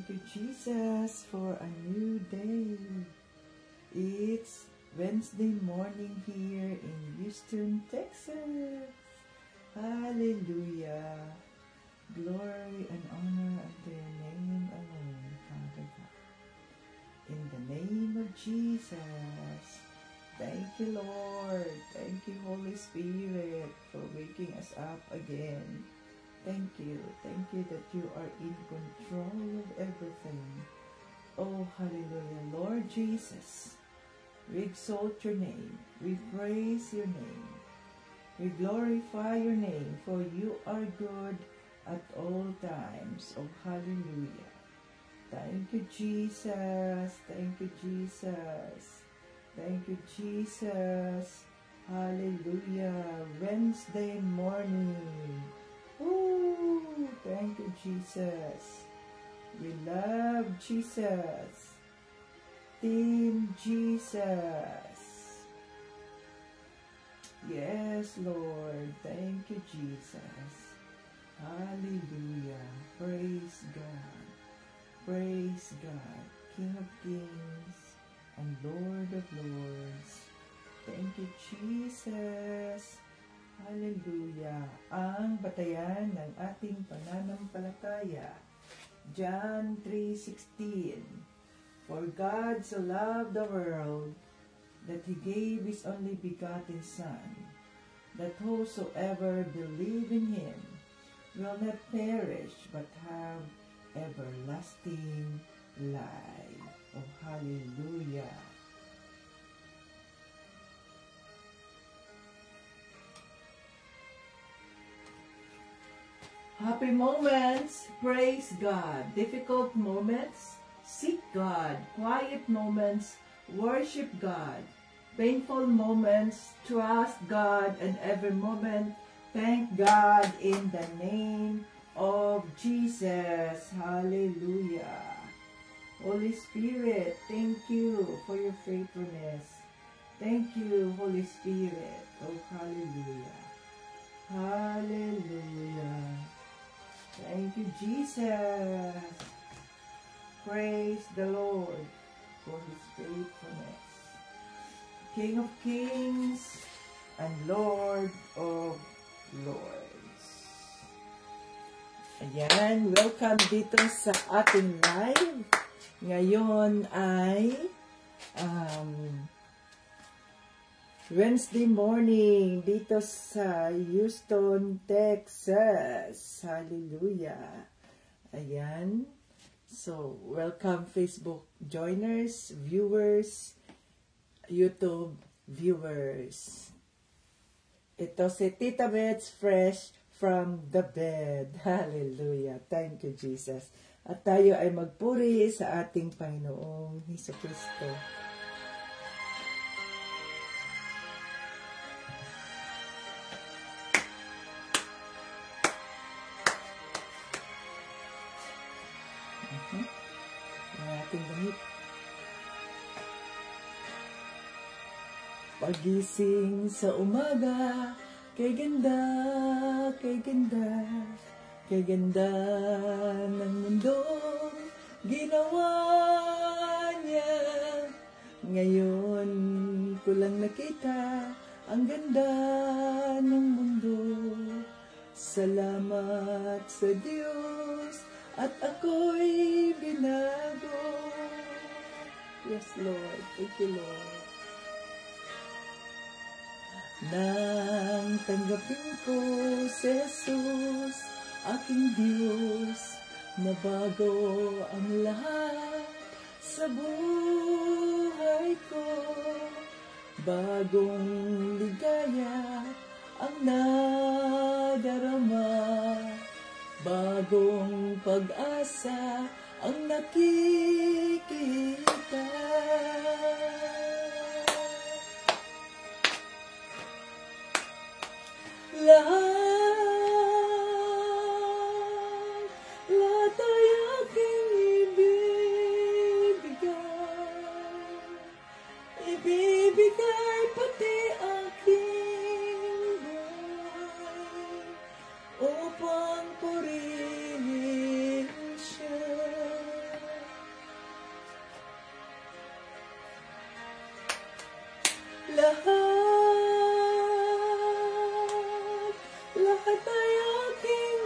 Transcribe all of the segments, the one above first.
Thank you, Jesus, for a new day. It's Wednesday morning here in Houston, Texas. Hallelujah. Glory and honor unto your name alone, Father God. In the name of Jesus. Thank you, Lord. Thank you, Holy Spirit, for waking us up again. Thank you. Thank you that you are in control of everything. Oh, hallelujah. Lord Jesus, we exalt your name. We praise your name. We glorify your name, for you are good at all times. Oh, hallelujah. Thank you, Jesus. Thank you, Jesus. Thank you, Jesus. Hallelujah. Wednesday morning. Ooh, thank you, Jesus. We love Jesus. Team Jesus. Yes, Lord. Thank you, Jesus. Hallelujah. Praise God. Praise God. King of Kings and Lord of Lords. Thank you, Jesus. Hallelujah. Ang batayan ng ating pananampalataya. John 3:16. For God so loved the world that He gave His only begotten Son, that whosoever believe in Him will not perish but have everlasting life. Oh, hallelujah. Happy moments, praise God. Difficult moments, seek God. Quiet moments, worship God. Painful moments, trust God. And every moment, thank God in the name of Jesus. Hallelujah. Holy Spirit, thank you for your faithfulness. Thank you, Holy Spirit. Oh, hallelujah. Hallelujah. Thank you, Jesus. Praise the Lord for His faithfulness. King of Kings and Lord of Lords. Ayan, welcome dito sa ating live. Ngayon ay Wednesday morning dito sa Houston, Texas. Hallelujah. Ayan. So, welcome Facebook joiners, viewers, YouTube viewers. Ito si Tita Bets fresh from the bed. Hallelujah. Thank you, Jesus. At tayo ay magpuri sa ating Panginoong Hesukristo. Pagising sa umaga, kay ganda, kay ganda, kay ganda ng mundong ginawa niya. Ngayon ko lang nakita ang ganda ng mundo. Salamat sa Diyos at ako'y binago. Yes, Lord. Thank you, Lord. Nang tanggapin ko si Jesus, aking Diyos, nabago ang lahat sa buhay ko. Bagong ligaya ang nadarama, bagong pag-asa ang nakikita. Lahat ay aking ibibigay pati aking buhay upang purihin siya. lahat ay aking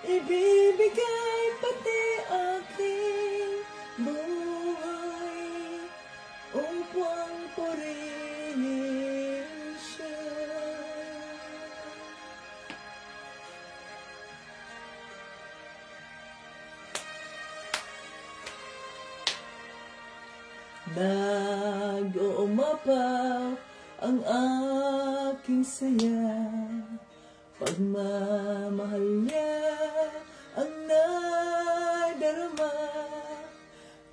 ibibigay pati aking buhay upang purihin siya. Nag-uumapaw ang aking saya, pagmamahal niya ang nadarama.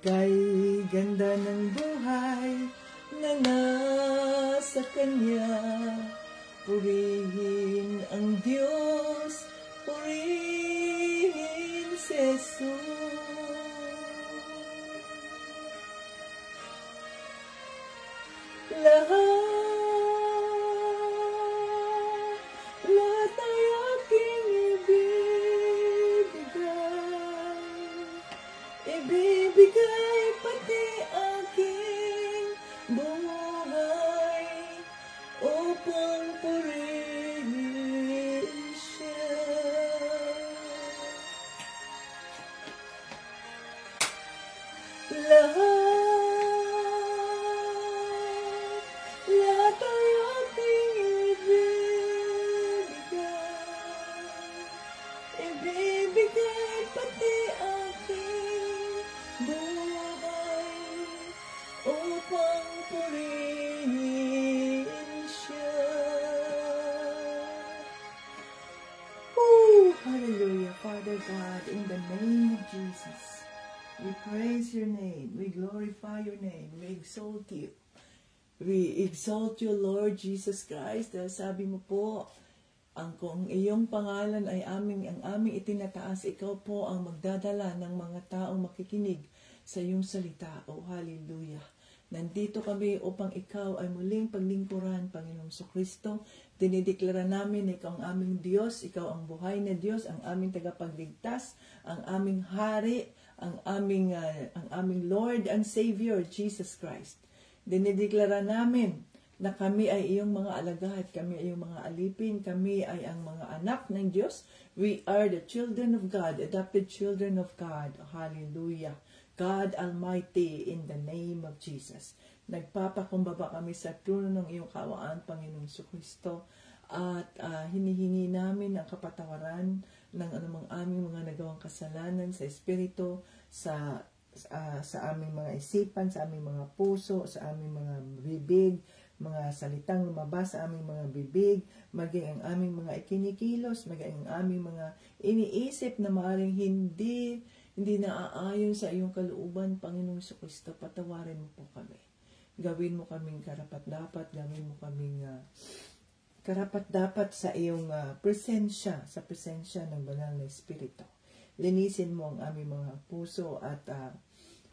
Kay ganda ng buhay na nasa kanya, purihin ang Diyos, purihin si Jesus. Lahat ay aking ibibigay pati aking buhay upang purihin siya. Lahat ay aking ibibigay pati aking buhay upang purihin siya. Hallelujah, Father God, in the name of Jesus, we praise your name, we glorify your name, we exalt you. We exalt you, Lord Jesus Christ, dahil sabi mo po, kung iyong pangalan ay ang aming itinataas, ikaw po ang magdadala ng mga taong makikinig sa iyong salita. Oh, hallelujah. Nandito kami upang ikaw ay muling paglingkuran, Panginoong Kristo. Dinideklara namin na ikaw ang aming Diyos, ikaw ang buhay na Diyos, ang aming tagapagligtas, ang aming hari, ang aming Lord and Savior, Jesus Christ. Dinideklara namin na kami ay iyong mga alagad, kami ay iyong mga alipin, kami ay ang mga anak ng Diyos. We are the children of God, adopted children of God. Hallelujah. God Almighty, in the name of Jesus. Nagpapakumbaba kami sa trono ng iyong kaawaan, Panginoong Kristo, at hinihingi namin ang kapatawaran ng anumang aming mga nagawang kasalanan sa Espiritu, sa aming mga isipan, sa aming mga puso, sa aming mga bibig, mga salitang lumabas sa aming mga bibig, maging ang aming mga ikinikilos, maging ang aming mga iniisip na maaaring hindi naaayon sa iyong kalooban, Panginoong Kristo. Patawarin mo po kami. Gawin mo kaming karapat-dapat, gawin mo kaming karapat-dapat sa iyong presensya, sa presensya ng banal na Espiritu. Linisin mo ang aming mga puso at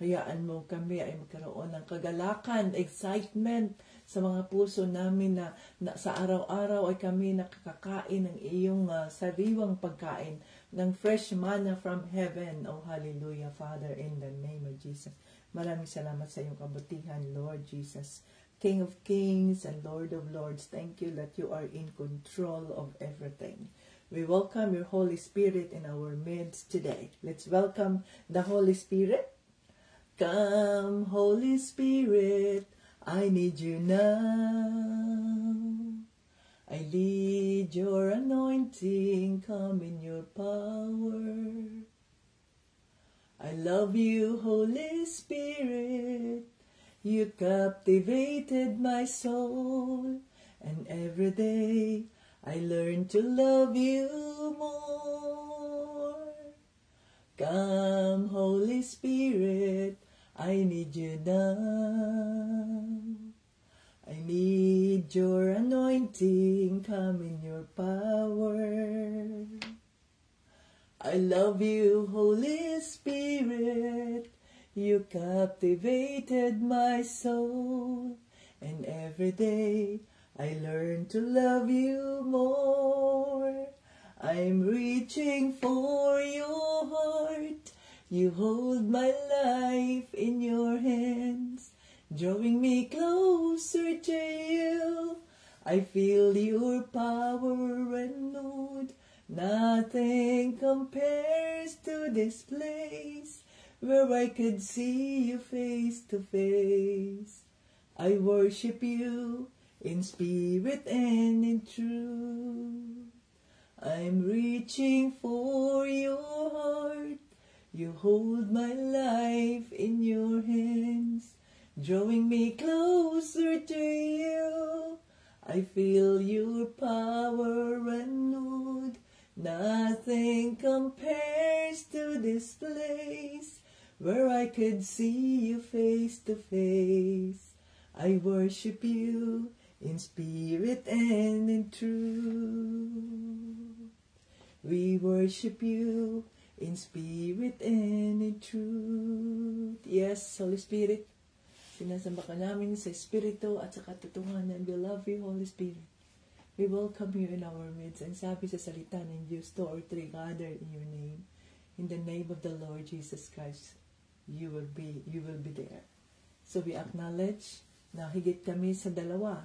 hayaan mo kami ay magkaroon ng kagalakan, excitement sa mga puso namin na sa araw-araw ay kami nakakakain ng iyong sariwang pagkain, ng fresh manna from heaven. Oh, hallelujah, Father, in the name of Jesus. Maraming salamat sa iyong kabutihan, Lord Jesus, King of Kings and Lord of Lords. Thank you that you are in control of everything. We welcome your Holy Spirit in our midst today. Let's welcome the Holy Spirit. Come, Holy Spirit, I need you now. I need your anointing, come in your power. I love you, Holy Spirit. You captivated my soul, and every day I learn to love you more. Come, Holy Spirit, I need you now. I need your anointing, come in your power. I love you, Holy Spirit. You captivated my soul, and every day I learn to love you more. I'm reaching for your heart. You hold my life in your hand. drawing me closer to you. I feel your power renewed. Nothing compares to this place where I could see you face to face. I worship you in spirit and in truth. I'm reaching for your heart. You hold my life in your hands, drawing me closer to you. I feel your power renewed. Nothing compares to this place where I could see you face to face. I worship you in spirit and in truth. We worship you in spirit and in truth. Yes, Holy Spirit, sinasamba ka namin sa Espiritu at sa katotohanan. We love you, Holy Spirit. We welcome you in our midst. And sabi sa salita ng Diyos, 2 or 3 gathered in your name. In the name of the Lord Jesus Christ, you will be there. So we acknowledge na higit kami sa 2,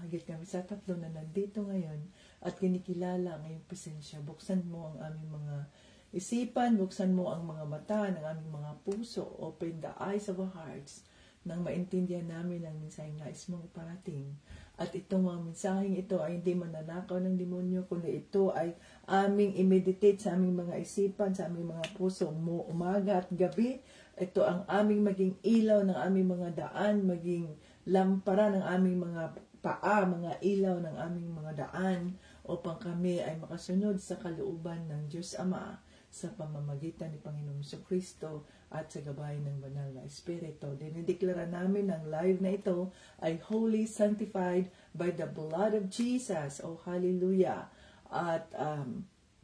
higit kami sa 3 na nandito ngayon at kinikilala ang iyong presensya. Buksan mo ang aming mga isipan, buksan mo ang mga mata ng aming mga puso. Open the eyes of our hearts nang maintindihan namin ang mensaheng nais mong iparating. At itong mga mensaheng ito ay hindi mananakaw ng demonyo, kundi ito ay aming i-meditate sa aming mga isipan, sa aming mga puso mo umaga at gabi. Ito ang aming maging ilaw ng aming mga daan, maging lampara ng aming mga paa, mga ilaw ng aming mga daan, upang kami ay makasunod sa kalooban ng Diyos Ama sa pamamagitan ni Panginoong Kristo at sa gabay ng banal na Espiritu. Dinideklara namin ang live na ito ay holy, sanctified by the blood of Jesus. Oh, hallelujah! At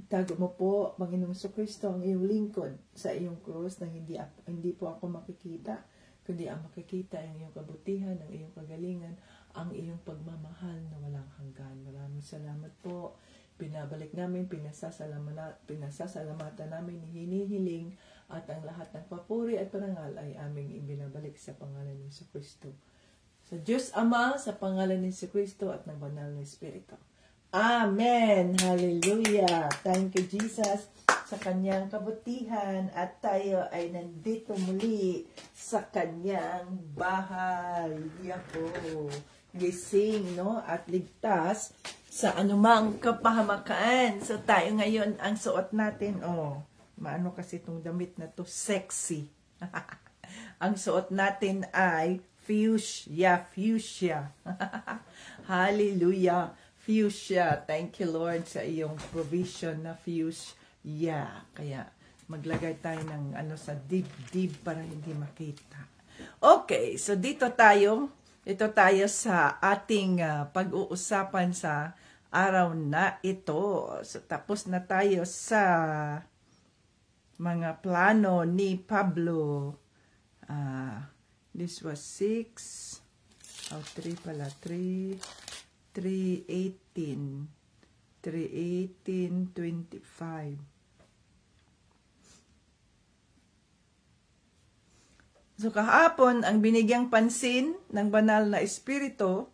tago mo po, Panginoong Kristo, ang iyong lingkod sa iyong krus na hindi po ako makikita, kundi ang makikita ang iyong kabutihan, ang iyong kagalingan, ang iyong pagmamahal na walang hanggan. Maraming salamat po. Pinabalik namin, pinasasalamatan namin, hinihiling, at ang lahat ng papuri at parangal ay aming ibinabalik sa pangalan ni Kristo. Sa Diyos Ama, sa pangalan ni Kristo at ng banal na Espiritu. Amen! Hallelujah! Thank you, Jesus, sa kanyang kabutihan, at tayo ay nandito muli sa kanyang bahay. Yako! Gising, no? At ligtas sa anumang kapahamakan. So tayo ngayon, ang suot natin, maano kasi itong damit na to, sexy. Ang suot natin ay fuchsia. Hallelujah! Fuchsia. Thank you, Lord, sa iyong provision na fuchsia. Kaya maglagay tayo ng sa dibdib para hindi makita. Okay, so dito tayo sa ating pag-uusapan sa araw na ito. So tapos na tayo sa mga plano ni Pablo. This was 6. 3 pala. 3:18:25. So kahapon, ang binigyang pansin ng banal na Espiritu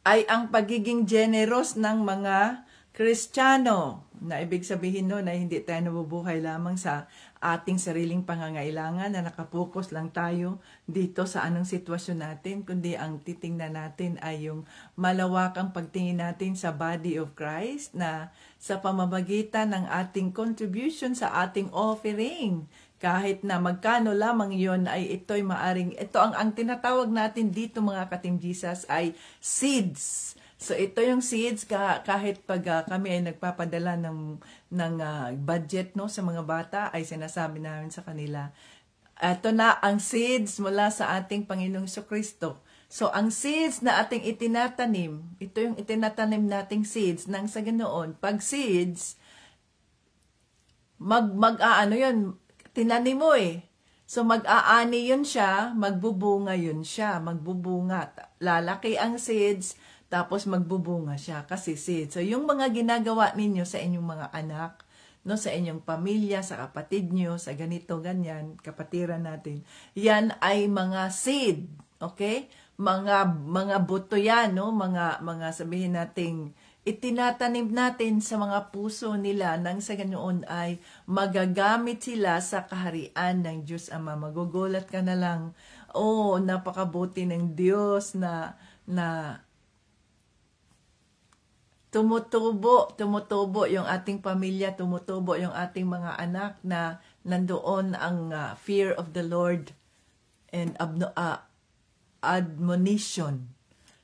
ay ang pagiging generous ng mga Kristiyano. Na ibig sabihin no, na hindi tayo nabubuhay lamang sa ating sariling pangangailangan, na nakapokus lang tayo dito sa anong sitwasyon natin, kundi ang titingnan natin ay yung malawakang pagtingin natin sa body of Christ, na sa pamamagitan ng ating contribution sa ating offering, kahit na magkano lamang yon, ay ito'y maaring, ito ang tinatawag natin dito mga ka-Team Jesus ay seeds. So ito yung seeds, kahit pag kami ay nagpapadala ng budget no sa mga bata, ay sinasabi namin sa kanila, ito na ang seeds mula sa ating Panginoong Kristo. So ang seeds na ating itinatanim, ito yung itinatanim nating seeds, nang sa ganoon, pag seeds, yun, tinanim mo So mag-aani yun siya, magbubunga yun siya, magbubunga. Lalaki ang seeds, tapos magbubunga siya kasi seeds. So yung mga ginagawa ninyo sa inyong mga anak, no, sa inyong pamilya, sa kapatid nyo, sa ganito, ganyan, kapatiran natin, yan ay mga seed. Okay? Mga buto yan, no? Mga sabihin nating itinatanim natin sa mga puso nila nang sa ganoon ay magagamit sila sa kaharian ng Diyos Ama. Magugulat ka na lang, napakabuti ng Diyos na tumutubo yung ating pamilya, tumutubo yung ating mga anak na nandoon ang fear of the Lord and admonition.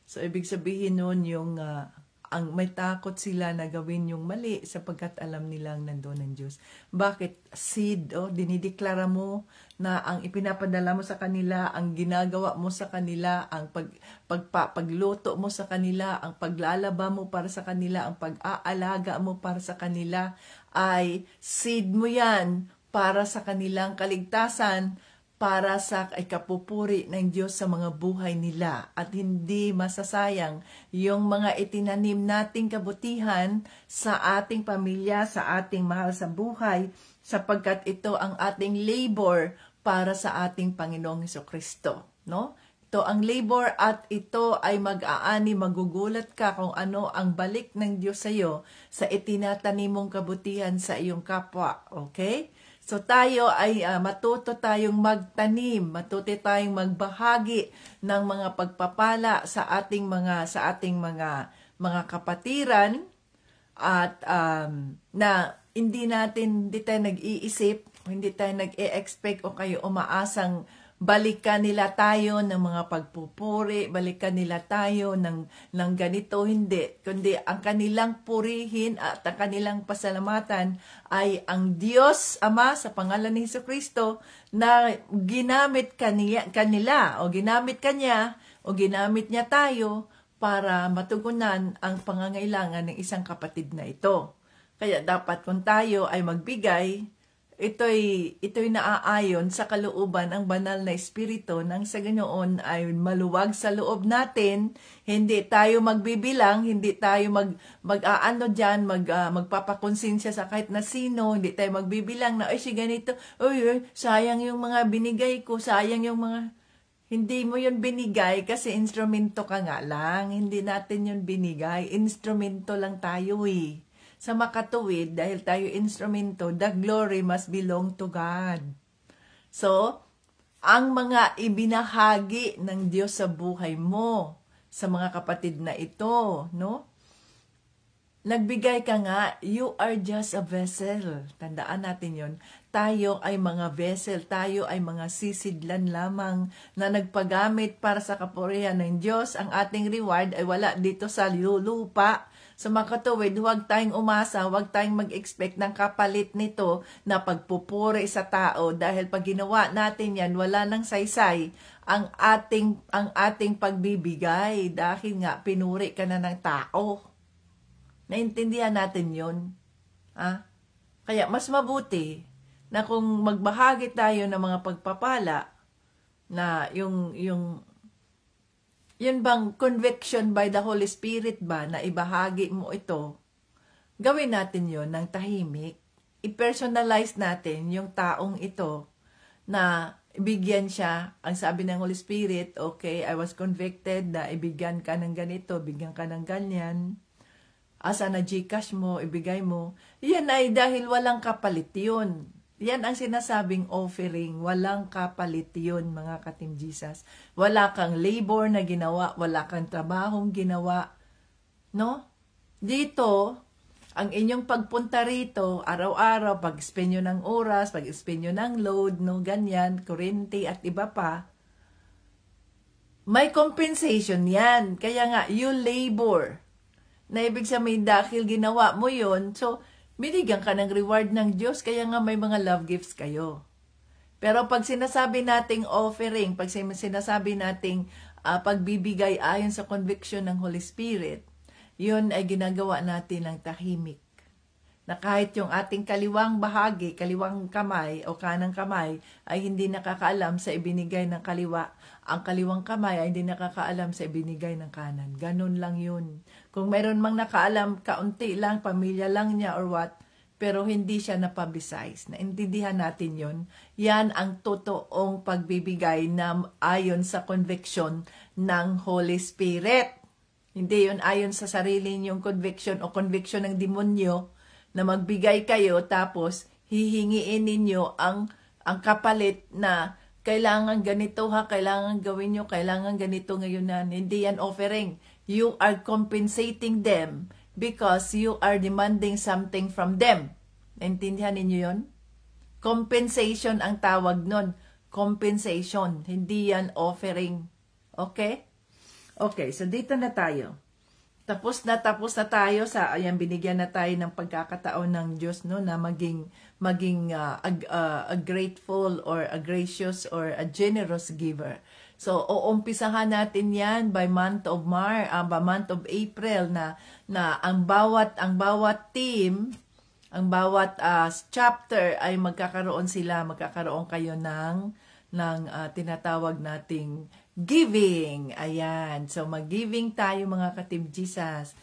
So, ibig sabihin nun yung ang may takot sila na gawin yung mali sapagkat alam nilang nandoon ang Diyos. Bakit? Seed, dinideklara mo na ang ipinapadala mo sa kanila, ang ginagawa mo sa kanila, ang pagluto mo sa kanila, ang paglalaba mo para sa kanila, ang pag-aalaga mo para sa kanila, ay seed mo yan para sa kanilang kaligtasan, para sa ikapupuri ng Diyos sa mga buhay nila at hindi masasayang yung mga itinanim nating kabutihan sa ating pamilya, sa ating mahal sa buhay, sapagkat ito ang ating labor para sa ating Panginoong Hesukristo, no? Ito ang labor at ito ay mag-aani, magugulat ka kung ano ang balik ng Diyos sa iyo sa itinatanim mong kabutihan sa iyong kapwa, okay? So tayo ay matuto tayong magtanim, matuto tayong magbahagi ng mga pagpapala sa ating mga kapatiran at na hindi tayo nag-iisip, hindi tayo nag-e-expect o kayo umaasang balikan nila tayo ng mga pagpupuri, balikan nila tayo ng ganito, hindi. Kundi ang kanilang purihin at ang kanilang pasalamatan ay ang Diyos Ama sa pangalan ni Hesukristo na ginamit kanila o ginamit kanya o ginamit niya tayo para matugunan ang pangangailangan ng isang kapatid na ito. Kaya dapat kung tayo ay magbigay, ito'y naaayon sa kalooban ang banal na espiritu nang sa ganoon ay maluwag sa loob natin, hindi tayo magbibilang, hindi tayo magpapakonsensya sa kahit na sino, hindi tayo magbibilang na, si ganito, sayang yung mga binigay ko, sayang yung mga, hindi mo yun binigay kasi instrumento ka nga lang, hindi natin yun binigay, instrumento lang tayo Sa makatuwid, dahil tayo instrumento, the glory must belong to God. So, ang mga ibinahagi ng Diyos sa buhay mo, sa mga kapatid na ito, no? Nagbigay ka nga, you are just a vessel. Tandaan natin yon. Tayo ay mga vessel, tayo ay mga sisidlan lamang na nagpagamit para sa kapurihan ng Diyos. Ang ating reward ay wala dito sa lupa. Sa makatuwid, huwag tayong umasa, huwag tayong mag-expect ng kapalit nito na pagpupuri sa tao dahil pag ginawa natin yan, wala nang saysay ang ating pagbibigay dahil nga pinuri ka na ng tao. Naintindihan natin yun. Kaya mas mabuti na kung magbahagi tayo ng mga pagpapala na yun bang conviction by the Holy Spirit ba na ibahagi mo ito, gawin natin yon ng tahimik. I-personalize natin yung taong ito na ibigyan siya. Ang sabi ng Holy Spirit, okay, I was convicted na ibigyan ka ng ganito, bigyan ka ng ganyan. Asa na Gcash mo, ibigay mo. Yan ay dahil walang kapalit yun. Yan ang sinasabing offering. Walang kapalit yun, mga ka-Team Jesus. Wala kang labor na ginawa, wala kang trabahong ginawa. No? Dito, ang inyong pagpunta rito, araw-araw, pag-spend nyo ng oras, pag-spend nyo ng load, no, ganyan, kuryente at iba pa, may compensation yan. Kaya nga, you labor. Na ibig sabihin, dahil ginawa mo yun, so, binigyan ka ng reward ng Diyos, kaya nga may mga love gifts kayo. Pero pag sinasabi nating offering, pag sinasabi nating pagbibigay ayon sa conviction ng Holy Spirit, yun ay ginagawa natin ng tahimik. Na kahit yung ating kaliwang bahagi, kaliwang kamay o kanang kamay ay hindi nakakaalam sa ibinigay ng kaliwa. Ang kaliwang kamay ay hindi nakakaalam sa ibinigay ng kanan. Ganun lang yun. Kung mayroon mang nakaalam, kaunti lang, pamilya lang niya or what, pero hindi siya na-publicize. Naintindihan natin yon. Yan ang totoong pagbibigay na ayon sa conviction ng Holy Spirit. Hindi yun ayon sa sarili niyong conviction o conviction ng demonyo na magbigay kayo tapos hihingiin ninyo ang kapalit na kailangan ganito ha, kailangan gawin nyo, kailangan ganito ngayon na. Hindi yan offering. You are compensating them because you are demanding something from them. Naintindihan ninyo yun? Compensation ang tawag nun. Compensation. Hindi yan offering. Okay? Okay, so dito na tayo. Tapos na tayo sa, ayan, binigyan na tayo ng pagkakataon ng Diyos, no, na maging a grateful or a gracious or a generous giver. So, uumpisahan natin yan by month of April na ang bawat team, ang bawat chapter ay magkakaroon kayo ng tinatawag nating giving. Ayan. So, mag-giving tayo mga ka-Team Jesus.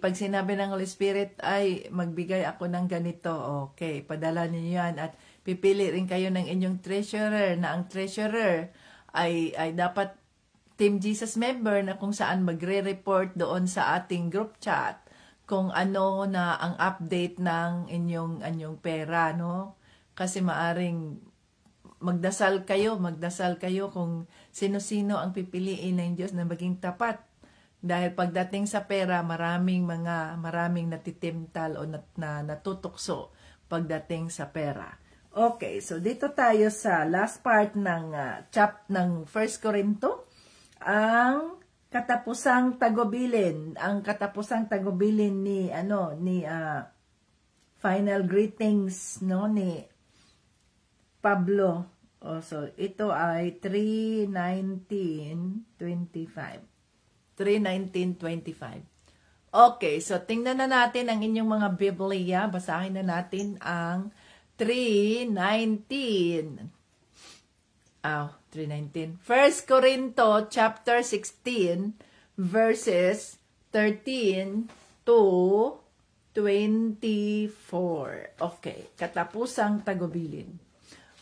Pag sinabi ng Holy Spirit, ay magbigay ako ng ganito. Okay, padala niyo yan. At pipili rin kayo ng inyong treasurer na ang treasurer ay dapat Team Jesus member na kung saan magre-report doon sa ating group chat kung ano na ang update ng inyong pera, no? Kasi maaring magdasal kayo kung sino-sino ang pipiliin ng Diyos na maging tapat. Dahil pagdating sa pera, maraming natitimtal o natutukso pagdating sa pera. Okay, so dito tayo sa last part ng 1 Corinto, ang katapusang tagubilin, ni final greetings, no, ni Pablo. So, ito ay 3:19-25. Okay, so tingnan na natin ang inyong mga Biblia. Basahin na natin ang 3:19. 3:19. 1 Corinto chapter 16 verses 13 to 24. Okay, katapusang tagubilin.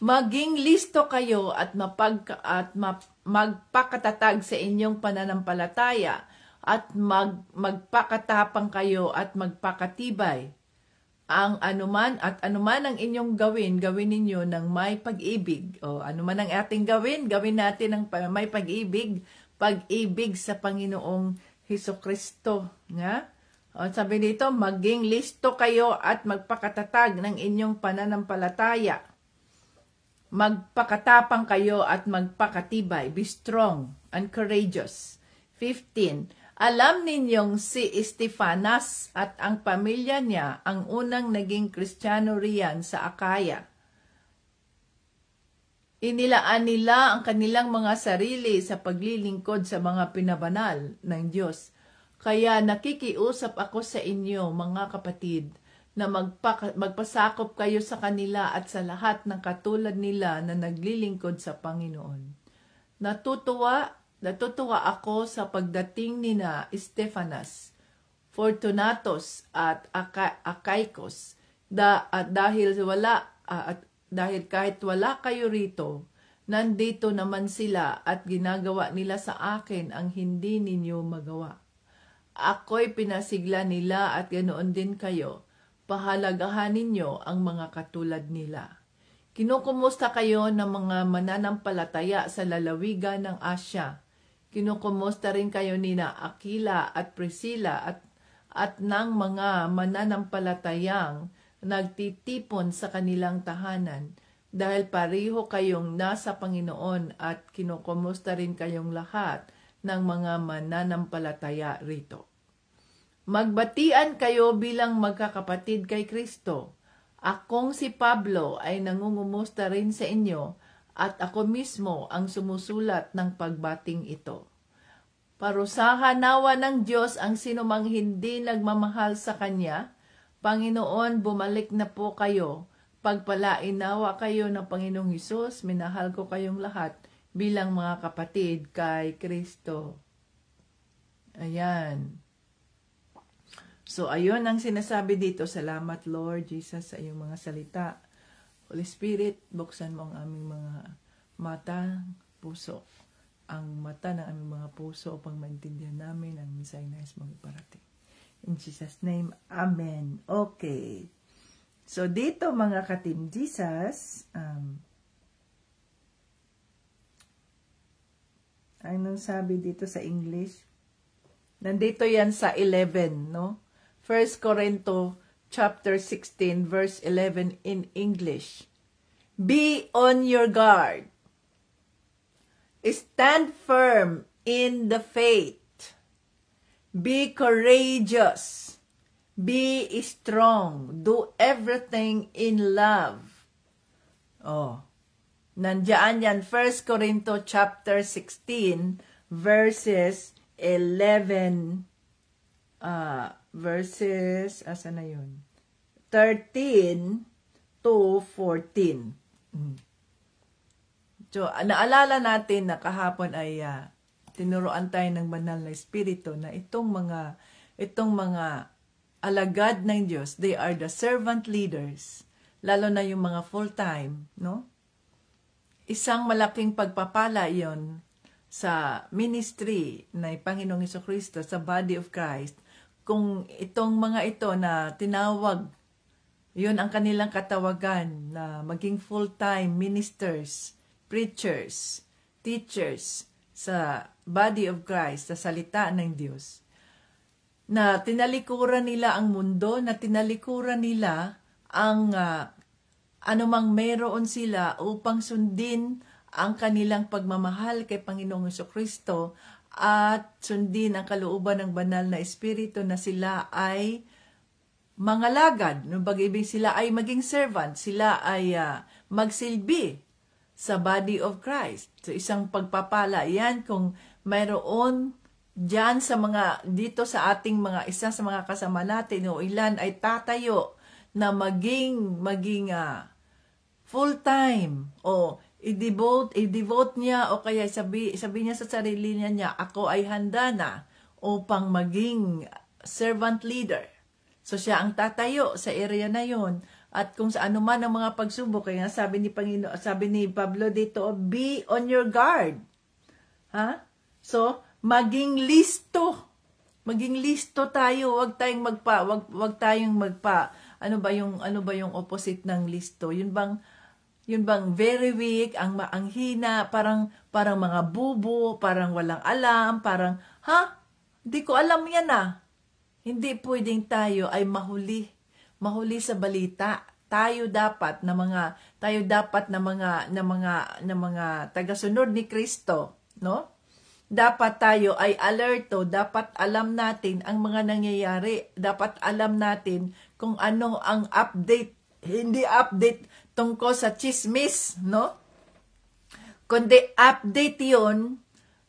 Maging listo kayo at magpakatatag sa inyong pananampalataya at magpakatapang kayo at magpakatibay. Ang anuman ang inyong gawin ninyo ng may pag-ibig. O anuman ang ating gawin natin ng may pag-ibig sa Panginoong Hesukristo. O sabi dito, maging listo kayo at magpakatatag ng inyong pananampalataya. Magpakatapang kayo at magpakatibay. Be strong and courageous. 15. Alam ninyong si Estefanas at ang pamilya niya ang unang naging Kristiyano riyan sa Akaya. Inilaan nila ang kanilang mga sarili sa paglilingkod sa mga pinabanal ng Diyos. Kaya nakikiusap ako sa inyo, mga kapatid, na magpasakop kayo sa kanila at sa lahat ng katulad nila na naglilingkod sa Panginoon. Natutuwa ako sa pagdating ni na Estefanas, Fortunatus at Achaicos dahil kahit wala kayo rito, nandito naman sila at ginagawa nila sa akin ang hindi ninyo magawa. Ako'y pinasigla nila at ganoon din kayo. Pahalagahan ninyo ang mga katulad nila. Kinukumusta kayo ng mga mananampalataya sa lalawigan ng Asya. Kinukumusta rin kayo nina Aquila at Priscilla at ng mga mananampalatayang nagtitipon sa kanilang tahanan dahil pareho kayong nasa Panginoon at kinukumusta rin kayong lahat ng mga mananampalataya rito. Magbatian kayo bilang magkakapatid kay Kristo. Akong si Pablo ay nangungumusta rin sa inyo at ako mismo ang sumusulat ng pagbating ito. Parusahan nawa ng Diyos ang sinumang hindi nagmamahal sa Kanya. Panginoon, bumalik na po kayo. Pagpalain nawa kayo ng Panginoong Hesus. Minahal ko kayong lahat bilang mga kapatid kay Kristo. Ayan. So, ayun ang sinasabi dito. Salamat, Lord Jesus, sa iyong mga salita. Holy Spirit, buksan mo ang aming mga mata, puso. Ang mata ng aming mga puso upang maintindihan namin ang mensahe na nais mong iparating. In Jesus' name, Amen. Okay. So, dito mga ka-Team Jesus, anong sabi dito sa English? Nandito yan sa 11, no? 1 Corinto chapter 16 verse 11 in English. Be on your guard. Stand firm in the faith. Be courageous. Be strong. Do everything in love. Oh. Nandiyan yan, 1 Corinto chapter 16 verses 11 verses, asa na yun? 13 to 14. So, naalala natin na kahapon ay tinuruan tayo ng banal na espiritu na itong mga alagad ng Diyos, they are the servant leaders, lalo na yung mga full-time, no? Isang malaking pagpapala yon sa ministry na Panginoong Jesucristo, sa body of Christ, kung itong mga ito na tinawag, yun ang kanilang katawagan na maging full-time ministers, preachers, teachers sa body of Christ, sa salita ng Diyos, na tinalikuran nila ang mundo, na tinalikuran nila ang anumang meron sila upang sundin ang kanilang pagmamahal kay Panginoong Jesucristo at sundin ang kalooban ng banal na espiritu na sila ay mangalagad. Nung pag-ibig sila ay maging servant, sila ay magsilbi sa body of Christ. So isang pagpapala yan kung mayroon dyan sa mga, dito sa ating mga, isa sa mga kasama natin o ilan ay tatayo na maging full-time o i-devote niya o kaya sabi niya sa sarili niya, ako ay handa na upang maging servant leader. So siya ang tatayo sa area na yon at kung sa ano man ang mga pagsubok, kaya sabi ni Pablo dito, be on your guard. Ha? So maging listo. Maging listo tayo, wag tayong magpa ano ba yung opposite ng listo? Yun bang very weak, ang hina, parang mga bubo, parang walang alam, parang, di ko alam yan Hindi pwedeng tayo ay mahuli sa balita. Tayo dapat na mga tagasunod ni Kristo, no? Dapat tayo ay alerto, dapat alam natin ang mga nangyayari, dapat alam natin kung ano ang update, hindi update tungkol sa chismis, no? Kundi update yon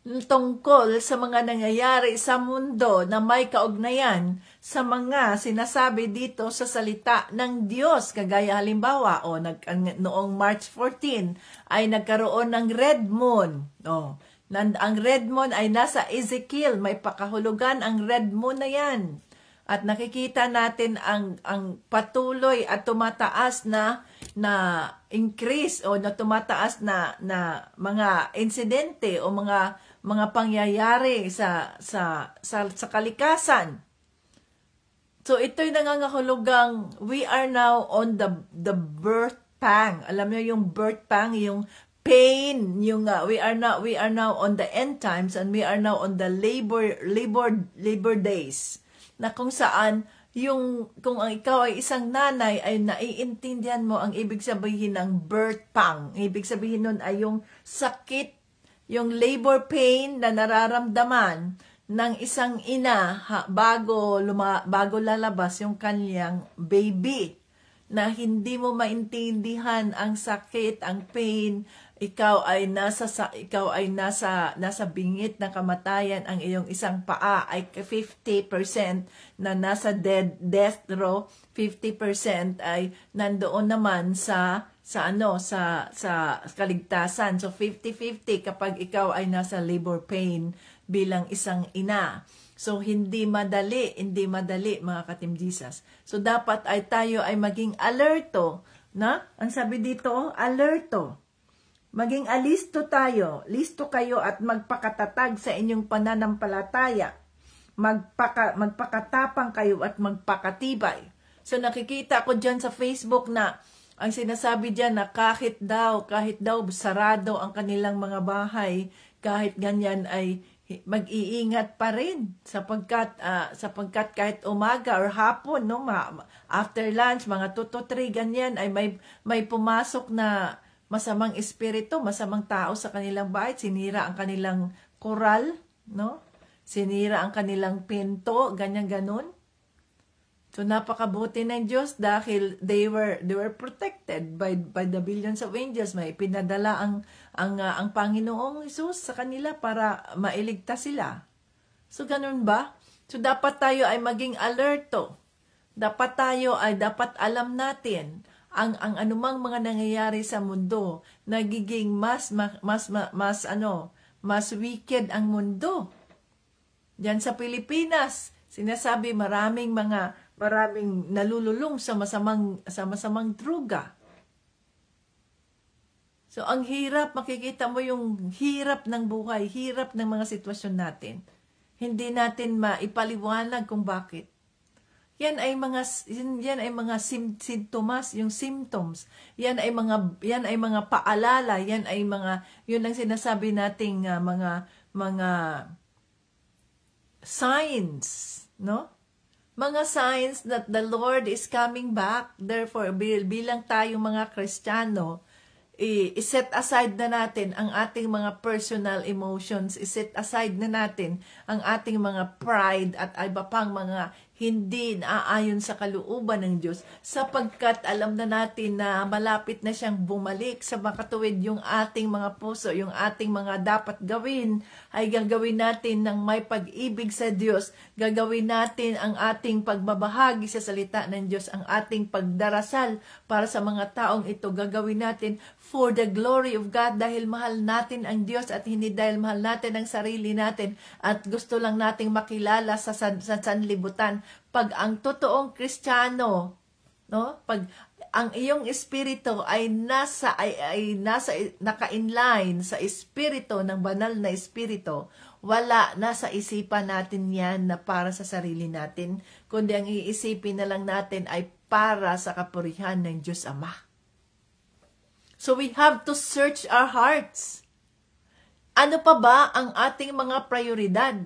tungkol sa mga nangyayari sa mundo na may kaugnayan sa mga sinasabi dito sa salita ng Diyos. Kagaya halimbawa, noong March 14 ay nagkaroon ng red moon. Ang red moon ay nasa Ezekiel, may pakahulugan ang red moon na yan. At nakikita natin ang patuloy at tumataas na increase o na tumataas na mga insidente o mga pangyayari sa kalikasan. So ito'y nangangahulugang we are now on the birth pang. Alam niyo yung birth pang, yung pain, yung we are now on the end times and we are now on the labor days. Na kung saan kung ikaw ay isang nanay ay naiintindihan mo ang ibig sabihin ng birth pang. Ibig sabihin nun ay yung sakit, yung labor pain na nararamdaman ng isang ina bago lalabas yung kanyang baby, na hindi mo maintindihan ang sakit, ang pain. Ikaw ay nasa bingit ng kamatayan, ang iyong isang paa ay 50% na nasa death row, 50% ay nandoon naman sa kaligtasan. So 50-50 kapag ikaw ay nasa labor pain bilang isang ina. So, hindi madali mga ka-Team Jesus. So, dapat ay tayo ay maging alerto, na? Ang sabi dito, alerto. Maging alisto tayo, listo kayo at magpakatatag sa inyong pananampalataya. Magpakatapang kayo at magpakatibay. So, nakikita ko dyan sa Facebook na ang sinasabi dyan na kahit daw sarado ang kanilang mga bahay, kahit ganyan ay mag-iingat pa rin sapagkat kahit umaga or hapon, no, after lunch, mga 2 to 3 ganyan ay may pumasok na masamang espiritu, masamang tao sa kanilang bahay, sinira ang kanilang koral, no? Sinira ang kanilang pinto, ganyan-ganon. So napakabuti ng Diyos dahil they were protected by the billions of angels. May pinadala ang Panginoong Hesus sa kanila para mailigtas sila. So ganun ba? So dapat tayo ay maging alerto. Dapat alam natin ang anumang mga nangyayari sa mundo, nagiging mas wicked ang mundo. Diyan sa Pilipinas, sinasabi maraming nalululong sa masamang druga. So, ang hirap, makikita mo yung hirap ng buhay, hirap ng mga sitwasyon natin. Hindi natin maipaliwanag kung bakit. Yan ay mga sintomas, yung symptoms. Yan ay mga paalala, yun ang sinasabi nating mga signs, no? Mga signs that the Lord is coming back. Therefore, bilang tayong mga Kristiyano, i-set aside na natin ang ating mga personal emotions, i-set aside na natin ang ating mga pride at iba pang mga hindi naaayon sa kalooban ng Diyos sapagkat alam na natin na malapit na siyang bumalik sa makatuwid yung ating mga puso, yung ating mga dapat gawin ay gagawin natin ng may pag-ibig sa Diyos, gagawin natin ang ating pagbabahagi sa salita ng Diyos, ang ating pagdarasal para sa mga taong ito, gagawin natin for the glory of God dahil mahal natin ang Diyos at hindi dahil mahal natin ang sarili natin at gusto lang nating makilala sa sanlibutan. Pag ang totoong Kristiyano, no? Pag ang iyong espiritu ay naka-inline sa espiritu ng banal na espiritu, wala nasa isipan natin yan na para sa sarili natin, kundi ang iisipin na lang natin ay para sa kapurihan ng Diyos Ama. So we have to search our hearts. Ano pa ba ang ating mga prioridad?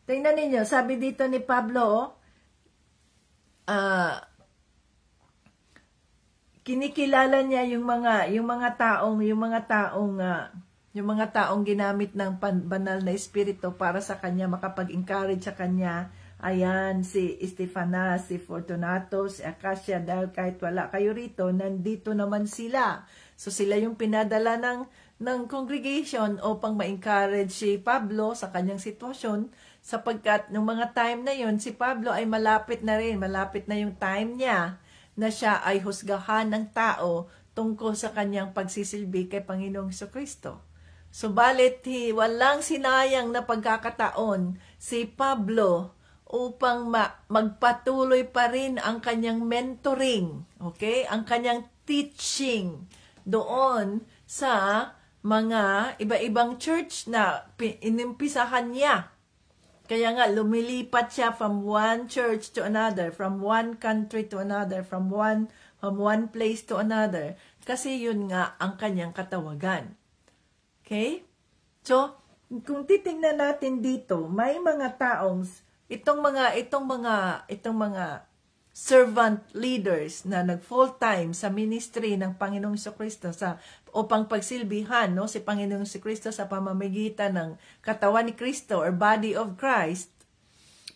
Tingnan ninyo, sabi dito ni Pablo, kinikilala niya yung mga taong ginamit ng banal na espiritu para sa kanya, makapag-encourage sa kanya. Ayan, si Estefanas, si Fortunato, si Acacia, dahil kahit wala kayo rito, nandito naman sila. So sila yung pinadala ng congregation upang ma-encourage si Pablo sa kanyang sitwasyon, sapagkat nung mga time na yon si Pablo ay malapit na yung time niya na siya ay husgahan ng tao tungkol sa kanyang pagsisilbi kay Panginoong Jesucristo. Subalit, walang sinayang na pagkakataon si Pablo upang magpatuloy pa rin ang kanyang mentoring, okay? Ang kanyang teaching doon sa mga iba-ibang church na inimpisahan niya. Kaya nga, lumilipat siya from one church to another, from one country to another, from one place to another. Kasi yun nga ang kanyang katawagan. Okay? So, kung titingnan natin dito, may mga taong itong mga servant leaders na nag-full time sa ministry ng Panginoong Jesucristo upang pagsilbihan, no, si Panginoong Jesucristo sa pamamagitan ng katawan ni Kristo or body of Christ.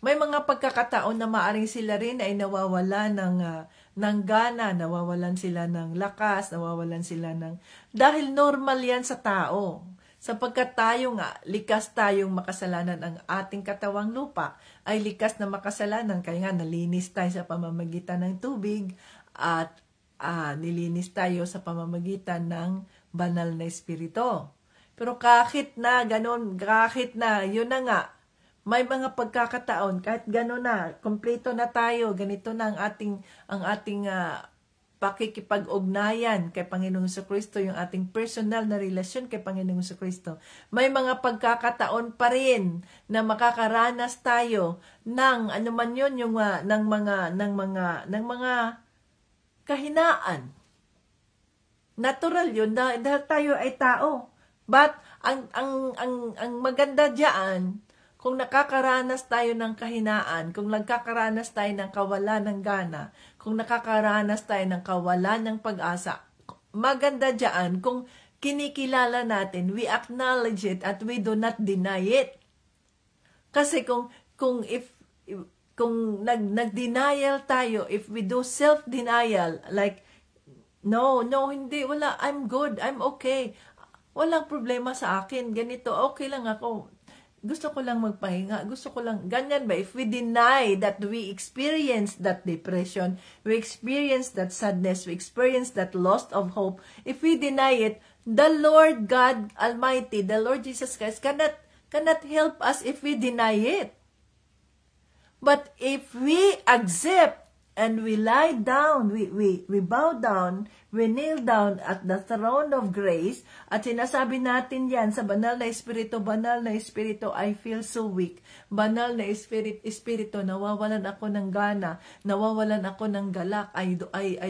May mga pagkakataon na maaring sila rin ay nawawala ng gana, nawawalan sila ng lakas, nawawalan sila dahil normal yan sa tao. Sapagkat tayo nga, likas tayong makasalanan, ang ating katawang lupa ay likas na makasalanan. Kaya nga, nalinis tayo sa pamamagitan ng tubig at nilinis tayo sa pamamagitan ng banal na espiritu. Pero kahit na, yun na nga, May mga pagkakataon, kahit gano'n na, kompleto na tayo, ganito na ang ating pakikipag-ugnayan kay Panginoong Jesucristo, yung ating personal na relasyon kay Panginoong Jesucristo. May mga pagkakataon pa rin na makakaranas tayo ng ano man yun, yung ng mga kahinaan. Natural yun dahil tayo ay tao. But ang maganda diyan, kung nakakaranas tayo ng kahinaan, kung nagkakaranas tayo ng kawalan ng gana, kung nakakaranas tayo ng kawalan ng pag-asa, maganda diyan kung kinikilala natin, we acknowledge it at we do not deny it. Kasi kung nag-denial tayo, if we do self-denial, like, no, hindi, wala, I'm good, I'm okay, walang problema sa akin, ganito, okay lang ako, gusto ko lang magpahinga, gusto ko lang, ganyan ba? If we deny that we experience that depression, we experience that sadness, we experience that loss of hope, if we deny it, the Lord God Almighty, the Lord Jesus Christ cannot help us if we deny it. But if we accept and we lie down, we bow down, we kneel down at the throne of grace, at sinasabi natin yan sa banal na Espiritu, I feel so weak. Banal na Espiritu, nawawalan ako ng gana, nawawalan ako ng galak, I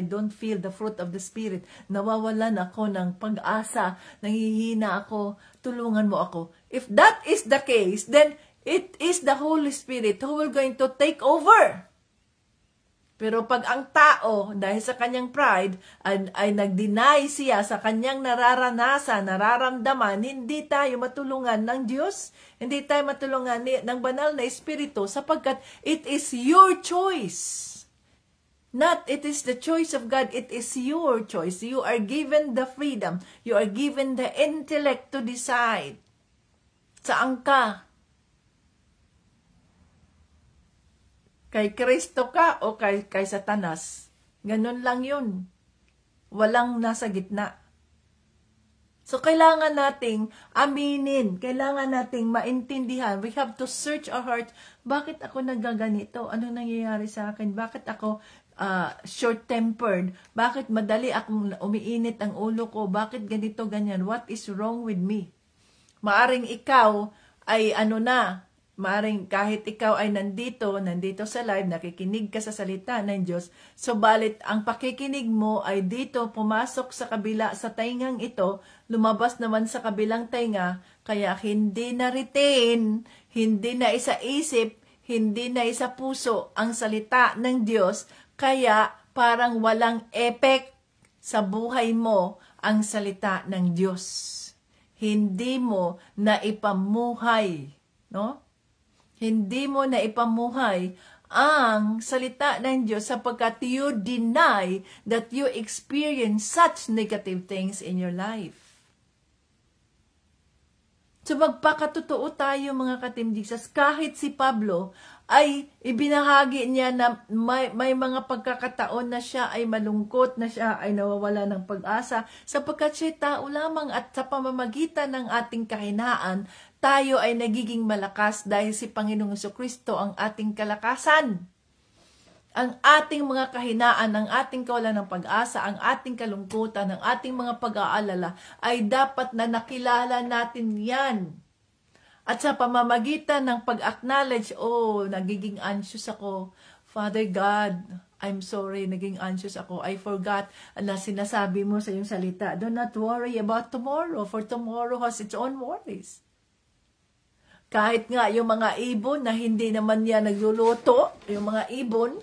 don't feel the fruit of the Spirit, nawawalan ako ng pag-asa, nangihina ako, tulungan mo ako. If that is the case, then it is the Holy Spirit who will going to take over. Pero pag ang tao, dahil sa kanyang pride, ay nag-deny siya sa kanyang nararanasan, nararamdaman, hindi tayo matulungan ng Diyos, hindi tayo matulungan ng banal na Espiritu, sapagkat it is your choice. Not it is the choice of God, it is your choice. You are given the freedom, you are given the intellect to decide. Saan ka? Kay Kristo ka o kay Satanas. Ganun lang yun. Walang nasa gitna. So, kailangan nating aminin. Kailangan nating maintindihan. We have to search our heart. Bakit ako nagaganito? Anong nangyayari sa akin? Bakit ako short-tempered? Bakit madali akong umiinit ang ulo ko? Bakit ganito, ganyan? What is wrong with me? Maaring ikaw ay maaring kahit ikaw ay nandito sa live, nakikinig ka sa salita ng Diyos, subalit ang pakikinig mo ay dito, pumasok sa kabila, sa taingang ito, lumabas naman sa kabilang tainga, kaya hindi na retain, hindi na isa-isip, hindi na isa puso ang salita ng Diyos, kaya parang walang effect sa buhay mo ang salita ng Diyos. Hindi mo na ipamuhay, no? Hindi mo na ipamuhay ang salita ng Diyos sapagkat you deny that you experience such negative things in your life. So magpakatotoo tayo mga ka-Team Jesus. Kahit si Pablo ay ibinahagi niya na may mga pagkakataon na siya ay malungkot, na siya ay nawawala ng pag-asa sapagkat siya tao lamang at sa pamamagitan ng ating kahinaan, tayo ay nagiging malakas dahil si Panginoong Jesucristo ang ating kalakasan. Ang ating mga kahinaan, ang ating kawalan ng pag-asa, ang ating kalungkutan, ang ating mga pag-aalala ay dapat na nakilala natin yan. At sa pamamagitan ng pag-acknowledge, nagiging anxious ako. Father God, I'm sorry, naging anxious ako. I forgot na sinasabi mo sa iyong salita. Do not worry about tomorrow, for tomorrow has its own worries. Kahit nga yung mga ibon na hindi naman niya nagluluto, yung mga ibon,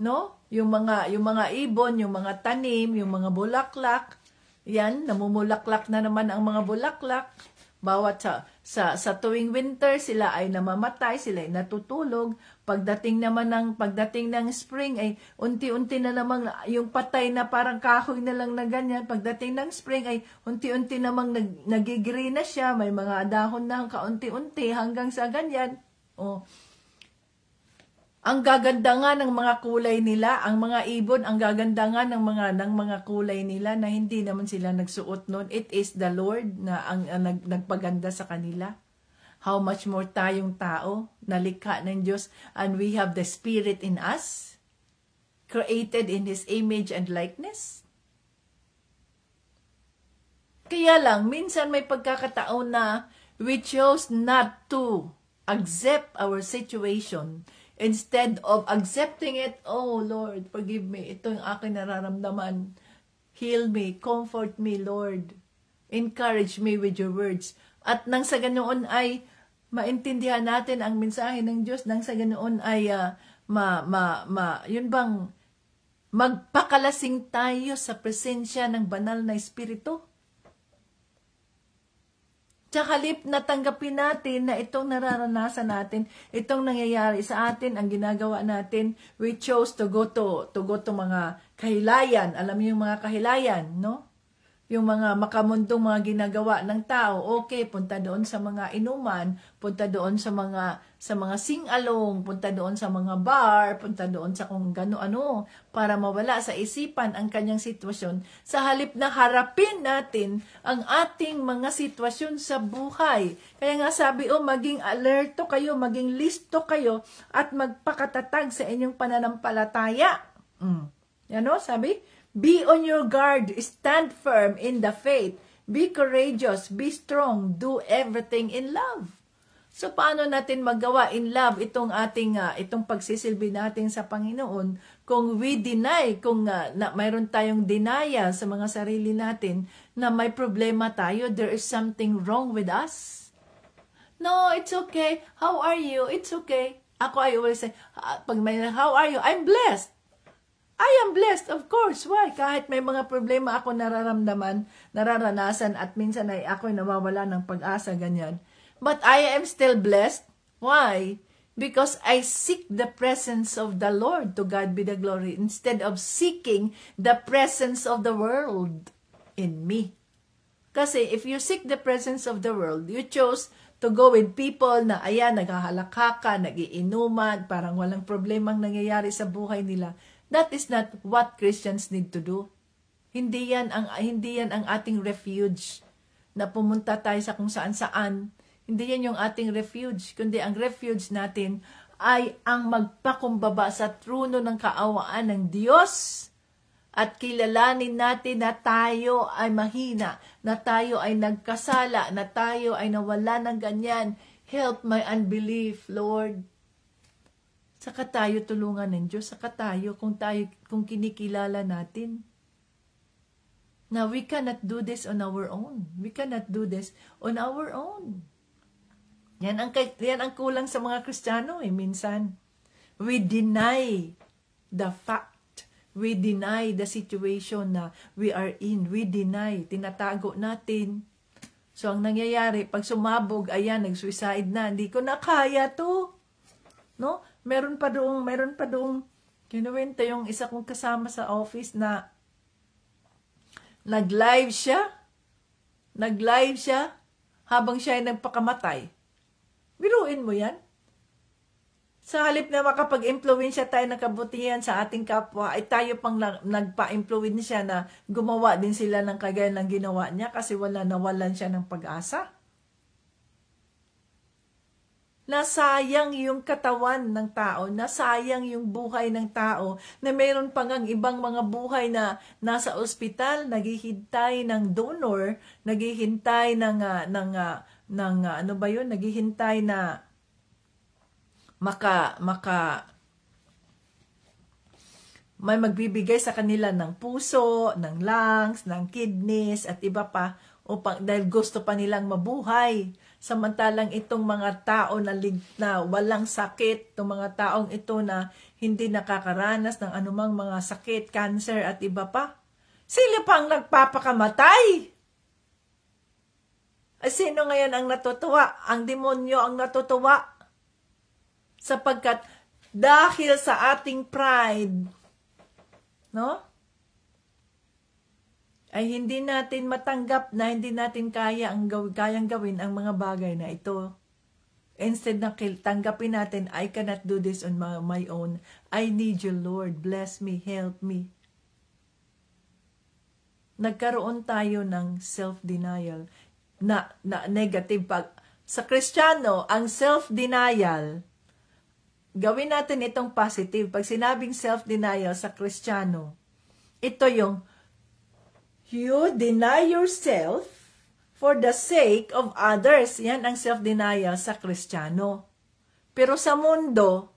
no? Yung mga ibon, yung mga tanim, yung mga bulaklak, yan, namumulaklak na naman ang mga bulaklak. Bawat sa tuwing winter, sila ay namamatay, sila ay natutulog. Pagdating ng spring ay unti-unti na namang yung patay na parang kahoy na lang na ganyan. Pagdating ng spring ay unti-unti namang nagigreen na siya. May mga dahon na kaunti-unti hanggang sa ganyan. Ang gaganda nga ng mga kulay nila, ang mga ibon, ang gaganda nga ng mga kulay nila na hindi naman sila nagsuot noon. It is the Lord na ang nagpaganda sa kanila. How much more tayong tao, nalikha ng Diyos, and we have the Spirit in us, created in His image and likeness. Kaya lang, minsan may pagkakataon na we chose not to accept our situation. Instead of accepting it, oh Lord, forgive me, ito yung aking nararamdaman. Heal me, comfort me, Lord. Encourage me with your words. At nang sa ganoon ay maintindihan natin ang mensahe ng Diyos, nang sa ganoon ay yun bang magpakalasing tayo sa presensya ng banal na Espiritu. Tsaka halip na tanggapin natin na itong nararanasan natin, itong nangyayari sa atin, ang ginagawa natin, we chose to go to mga kahilayan. Alam niyo yung mga kahilayan, no? Yung mga makamundong mga ginagawa ng tao, okay, punta doon sa mga inuman, punta doon sa mga sing-along, punta doon sa mga bar, punta doon sa kung gano-ano, para mawala sa isipan ang kanyang sitwasyon, sa halip na harapin natin ang ating mga sitwasyon sa buhay. Kaya nga sabi, maging alerto kayo, maging listo kayo, at magpakatatag sa inyong pananampalataya. Yan o, sabi, be on your guard, stand firm in the faith, be courageous, be strong, do everything in love. So, paano natin magawa in love itong ating, itong pagsisilbi natin sa Panginoon kung we deny, kung mayroon tayong denial sa mga sarili natin na may problema tayo, there is something wrong with us? No, it's okay. How are you? It's okay. Ako, I always say, how are you? I'm blessed. I am blessed, of course. Why? Kahit may mga problema ako nararanasan, at minsan ay ako'y nawawala ng pag-asa, ganyan. But I am still blessed. Why? Because I seek the presence of the Lord, to God be the glory, instead of seeking the presence of the world in me. Kasi if you seek the presence of the world, you chose to go with people na naghahalakaka, nagiinuman, parang walang problemang nangyayari sa buhay nila. That is not what Christians need to do. Hindi yan ang ating refuge na pumunta tayo sa kung saan-saan. Hindi yan yung ating refuge, kundi ang refuge natin ay ang magpakumbaba sa trono ng kaawaan ng Diyos at kilalanin natin na tayo ay mahina, na tayo ay nagkasala, na tayo ay nawala ng ganyan. Help my unbelief, Lord. Saka tayo tulungan ng Diyos, saka tayo kung kinikilala natin. Now, we cannot do this on our own. We cannot do this on our own. Yan ang kulang sa mga Kristiyano minsan. We deny the fact. We deny the situation na we are in. We deny. Tinatago natin. So, ang nangyayari, pag sumabog, nag-suicide na. Hindi ko na kaya to. No? Meron pa doong, kinuwento yung isa kong kasama sa office na nag-live siya habang siya ay nagpakamatay. Biruin mo yan. Sa halip na makapag-influensya tayo ng kabutihan sa ating kapwa, ay tayo pang nagpa-influensya na gumawa din sila ng kagaya ng ginawa niya kasi nawalan siya ng pag-asa. Nasayang yung katawan ng tao, nasayang yung buhay ng tao, na mayroon pang ang ibang mga buhay na nasa ospital, naghihintay ng donor, naghihintay naghihintay na may magbibigay sa kanila ng puso, ng lungs, ng kidneys, at iba pa, dahil gusto pa nilang mabuhay. Samantalang itong mga tao na walang sakit, itong mga taong ito na hindi nakakaranas ng anumang mga sakit, cancer at iba pa, sila pang nagpapakamatay. Sino ngayon ang natutuwa? Ang demonyo ang natutuwa. Sapagkat dahil sa ating pride, no? Ay hindi natin matanggap na hindi natin kayang gawin ang mga bagay na ito. Instead na tanggapin natin, I cannot do this on my own. I need you, Lord. Bless me, help me. Nagkaroon tayo ng self-denial na negative Sa Kristiyano, ang self-denial, gawin natin itong positive. Pag sinabing self-denial sa Kristiyano, ito yung you deny yourself for the sake of others. Yan ang self-denial sa Kristiyano. Pero sa mundo,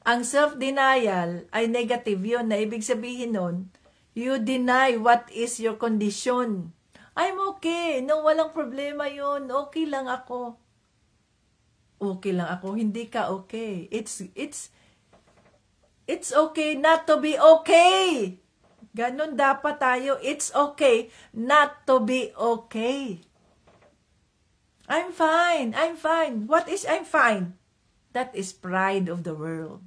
ang self-denial ay negative yun, na ibig sabihin nun, you deny what is your condition. I'm okay. No, walang problema yun. Okay lang ako. Okay lang ako. Hindi ka okay. It's okay not to be okay. Ganon dapat tayo. It's okay not to be okay. I'm fine. I'm fine. What is I'm fine? That is pride of the world.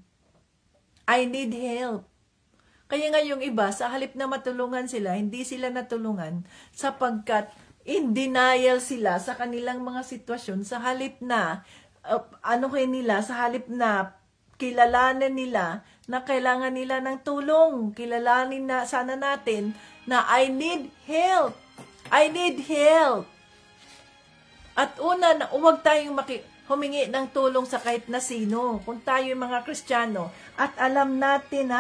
I need help. Kaya nga yung iba, sa halip na matulungan sila, hindi sila natulungan sapagkat in denial sila sa kanilang mga sitwasyon, sa halip na, sa halip na kilalanin nila na kailangan nila ng tulong. Kilalanin na sana natin na I need help. I need help. At una, huwag tayong humingi ng tulong sa kahit na sino. Kung tayo yung mga Kristiyano, at alam natin,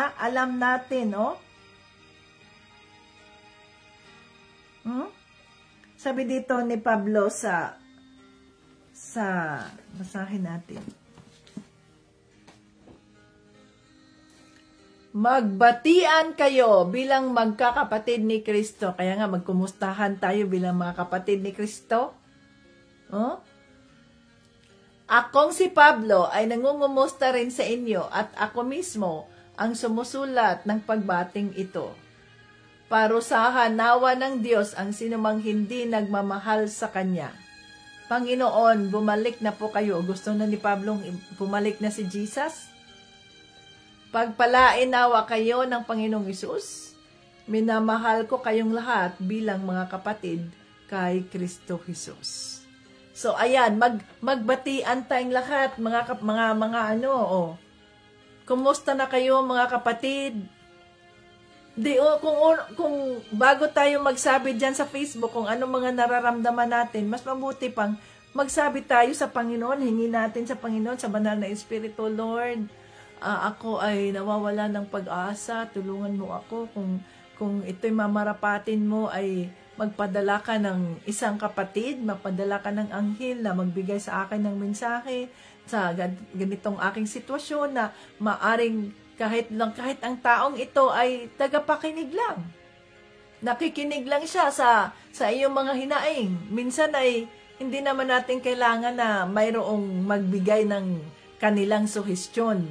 Sabi dito ni Pablo sa basahin natin. Magbatian kayo bilang magkakapatid ni Kristo. Kaya nga, magkumustahan tayo bilang mga kapatid ni Kristo. Akong si Pablo ay nangungumusta rin sa inyo at ako mismo ang sumusulat ng pagbating ito. Parusahan nawa ng Diyos ang sinumang hindi nagmamahal sa Kanya. Panginoon, bumalik na po kayo. Gusto na ni Pablong bumalik na si Jesus? Pagpalain nawa kayo ng Panginoong Hesus. Minamahal ko kayong lahat bilang mga kapatid kay Kristo Jesus. So ayan, magbatian tayong lahat, mga kumusta na kayo mga kapatid? Kung bago tayo magsabi diyan sa Facebook kung ano mga nararamdaman natin, mas mabuti pang magsabi tayo sa Panginoon, hingi natin sa Panginoon, sa banal na Espiritu, Lord, ako ay nawawala ng pag-asa, tulungan mo ako kung ito'y mamarapatin mo ay magpadala ka ng isang kapatid, magpadala ka ng anghel na magbigay sa akin ng mensahe sa ganitong aking sitwasyon na maaring kahit ang taong ito ay tagapakinig lang. Nakikinig lang siya sa iyong mga hinaing. Minsan ay hindi naman natin kailangan na mayroong magbigay ng kanilang suhestyon.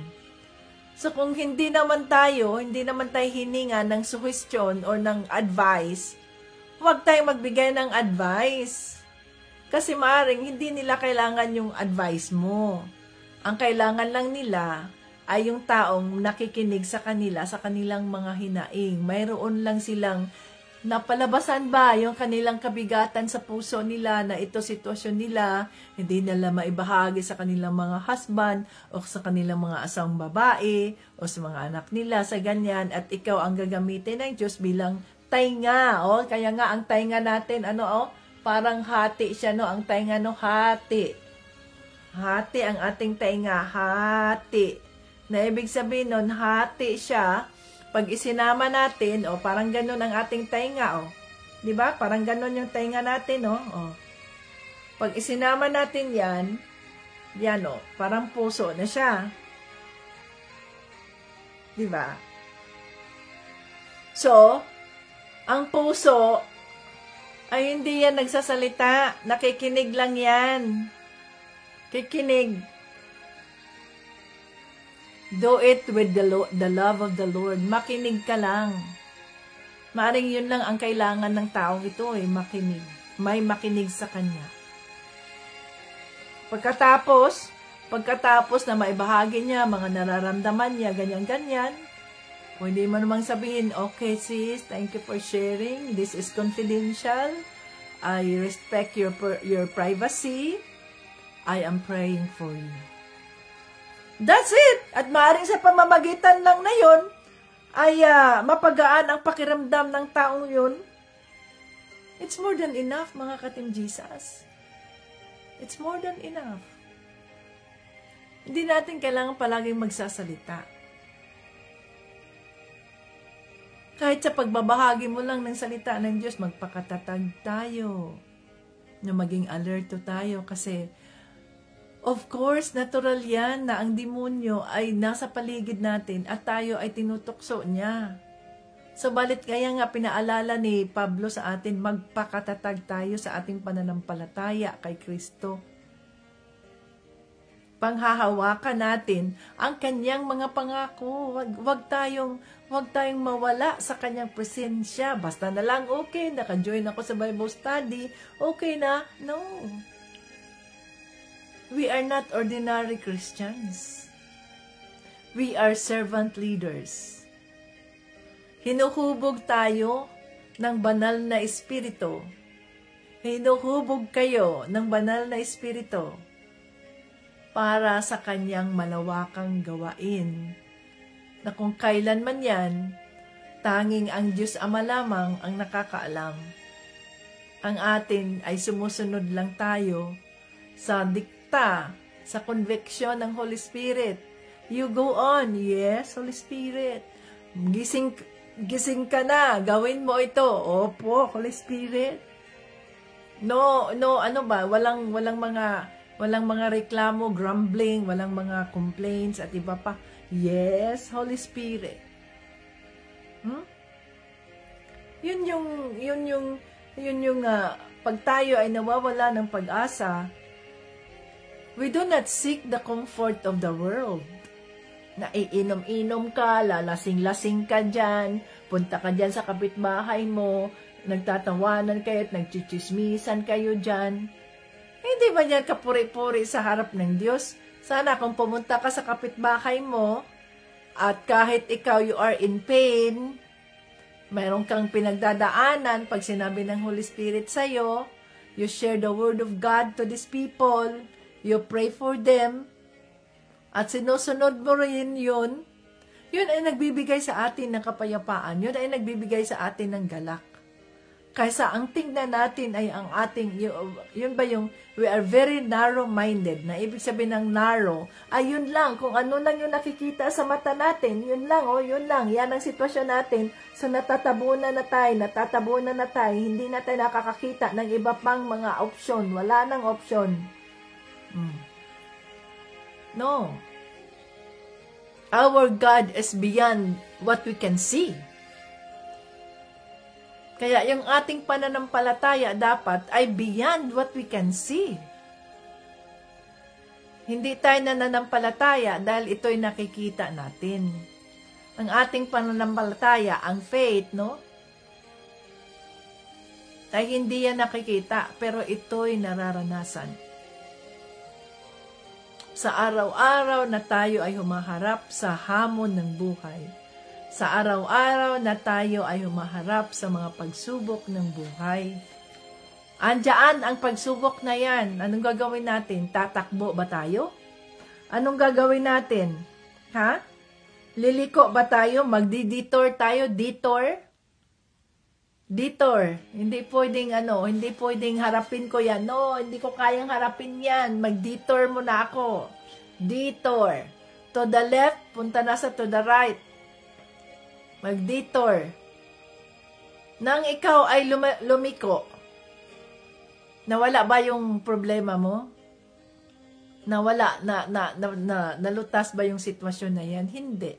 So kung hindi naman tayo hininga ng suhestyon o ng advice, huwag tayong magbigay ng advice. Kasi maaring hindi nila kailangan yung advice mo. Ang kailangan lang nila ay yung taong nakikinig sa kanila, sa kanilang mga hinaing. Mayroon lang silang napalabasan ba yung kanilang kabigatan sa puso nila na ito sitwasyon nila, hindi nila maibahagi sa kanilang mga husband o sa kanilang mga asawang babae o sa mga anak nila sa ganyan, at ikaw ang gagamitin ng Diyos bilang tainga. Kaya nga ang tainga natin, parang hati siya, ang tainga, hati. Hati ang ating tainga, hati. Na ibig sabihin nun, hati siya. Pag isinama natin, parang ganun ang ating tainga, di ba? Parang ganun yung tainga natin, Pag isinama natin yan, parang puso na siya. Di ba? So, ang puso ay hindi yan nagsasalita, nakikinig lang yan. Kikinig. Do it with the love of the Lord. Makinig ka lang. Maaring yun lang ang kailangan ng taong ito, makinig. May makinig sa kanya. Pagkatapos na maibahagi niya, mga nararamdaman niya, ganyan-ganyan, pwede mo namang sabihin, okay sis, thank you for sharing. This is confidential. I respect your privacy. I am praying for you. That's it! At maaaring sa pamamagitan lang na yun, ay mapagaan ang pakiramdam ng taong yun. It's more than enough, mga ka-Team Jesus. It's more than enough. Hindi natin kailangan palaging magsasalita. Kahit sa pagbabahagi mo lang ng salita ng Diyos, magpakatatag tayo. Na maging alerto tayo kasi of course, natural yan na ang demonyo ay nasa paligid natin at tayo ay tinutukso niya. Subalit kaya nga pinaalala ni Pablo sa atin, magpakatatag tayo sa ating pananampalataya kay Kristo. Panghahawakan natin ang kanyang mga pangako. Wag tayong mawala sa kanyang presensya. Basta na lang, okay, naka-join ako sa Bible study, okay na. No. We are not ordinary Christians. We are servant leaders. Hinuhubog tayo ng banal na espiritu. Hinuhubog kayo ng banal na espiritu para sa kanyang malawakang gawain. Na kung kailan man yan, tanging ang Diyos Ama lamang ang nakakaalam. Ang atin ay sumusunod lang tayo sa dikta, sa conviction ng Holy Spirit. You go on, yes, Holy Spirit. Gising ka na, gawin mo ito. Opo, Holy Spirit. No, ano ba? Walang mga reklamo, grumbling, walang mga complaints at iba pa. Yes, Holy Spirit. Yun yung pag tayo ay nawawala ng pag-asa, we do not seek the comfort of the world. Naiinom-inom ka, lalasing-lasing ka dyan, punta ka dyan sa kapitbahay mo, nagtatawanan kayo at nagchichismisan kayo dyan. Hindi ba yan kapuri-puri sa harap ng Diyos? Sana kung pumunta ka sa kapitbahay mo, at kahit ikaw you are in pain, mayroon kang pinagdadaanan, pag sinabi ng Holy Spirit sa'yo, you share the Word of God to these people, you pray for them, at sinusunod mo rin yun ay nagbibigay sa atin ng kapayapaan, yun ay nagbibigay sa atin ng galak. Kaysa ang tingnan natin ay ang ating, yun ba yung, we are very narrow-minded, na ibig sabihin ng narrow, ay yun lang, kung ano lang yung nakikita sa mata natin, yun lang, yan ang sitwasyon natin, so natatabunan na tayo, hindi na tayo nakakakita ng iba pang mga opsyon, wala nang opsyon. No. Our God is beyond what we can see. Kaya yung ating pananampalataya dapat ay beyond what we can see. Hindi tayo nananampalataya dahil ito'y nakikita natin. Ang ating pananampalataya, ang faith, no? Ay hindi yan nakikita, pero ito'y nararanasan. Sa araw-araw na tayo ay humaharap sa hamon ng buhay. Sa araw-araw na tayo ay humaharap sa mga pagsubok ng buhay. Andiyan ang pagsubok na yan. Anong gagawin natin? Tatakbo ba tayo? Anong gagawin natin? Ha? Liliko ba tayo? Magdi-detour tayo? Detour? Hindi pwedeng harapin ko yan. No, hindi ko kayang harapin yan. Mag-detour muna ako. Detour. To the left, punta na sa to the right. Mag-detour. Nang ikaw ay lumiko, nawala ba yung problema mo? Nawala, nalutas ba yung sitwasyon na yan? Hindi.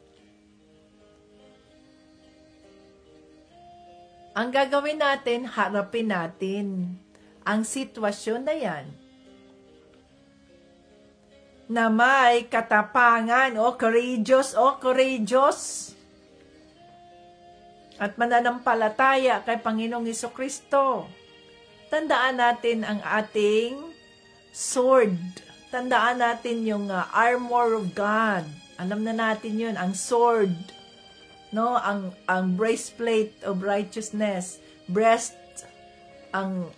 Ang gagawin natin, harapin natin ang sitwasyon na yan na may katapangan courageous at mananampalataya kay Panginoong Hesukristo. Tandaan natin ang ating sword. Tandaan natin yung armor of God. Alam na natin yun, ang sword. No, ang breastplate of righteousness. Ang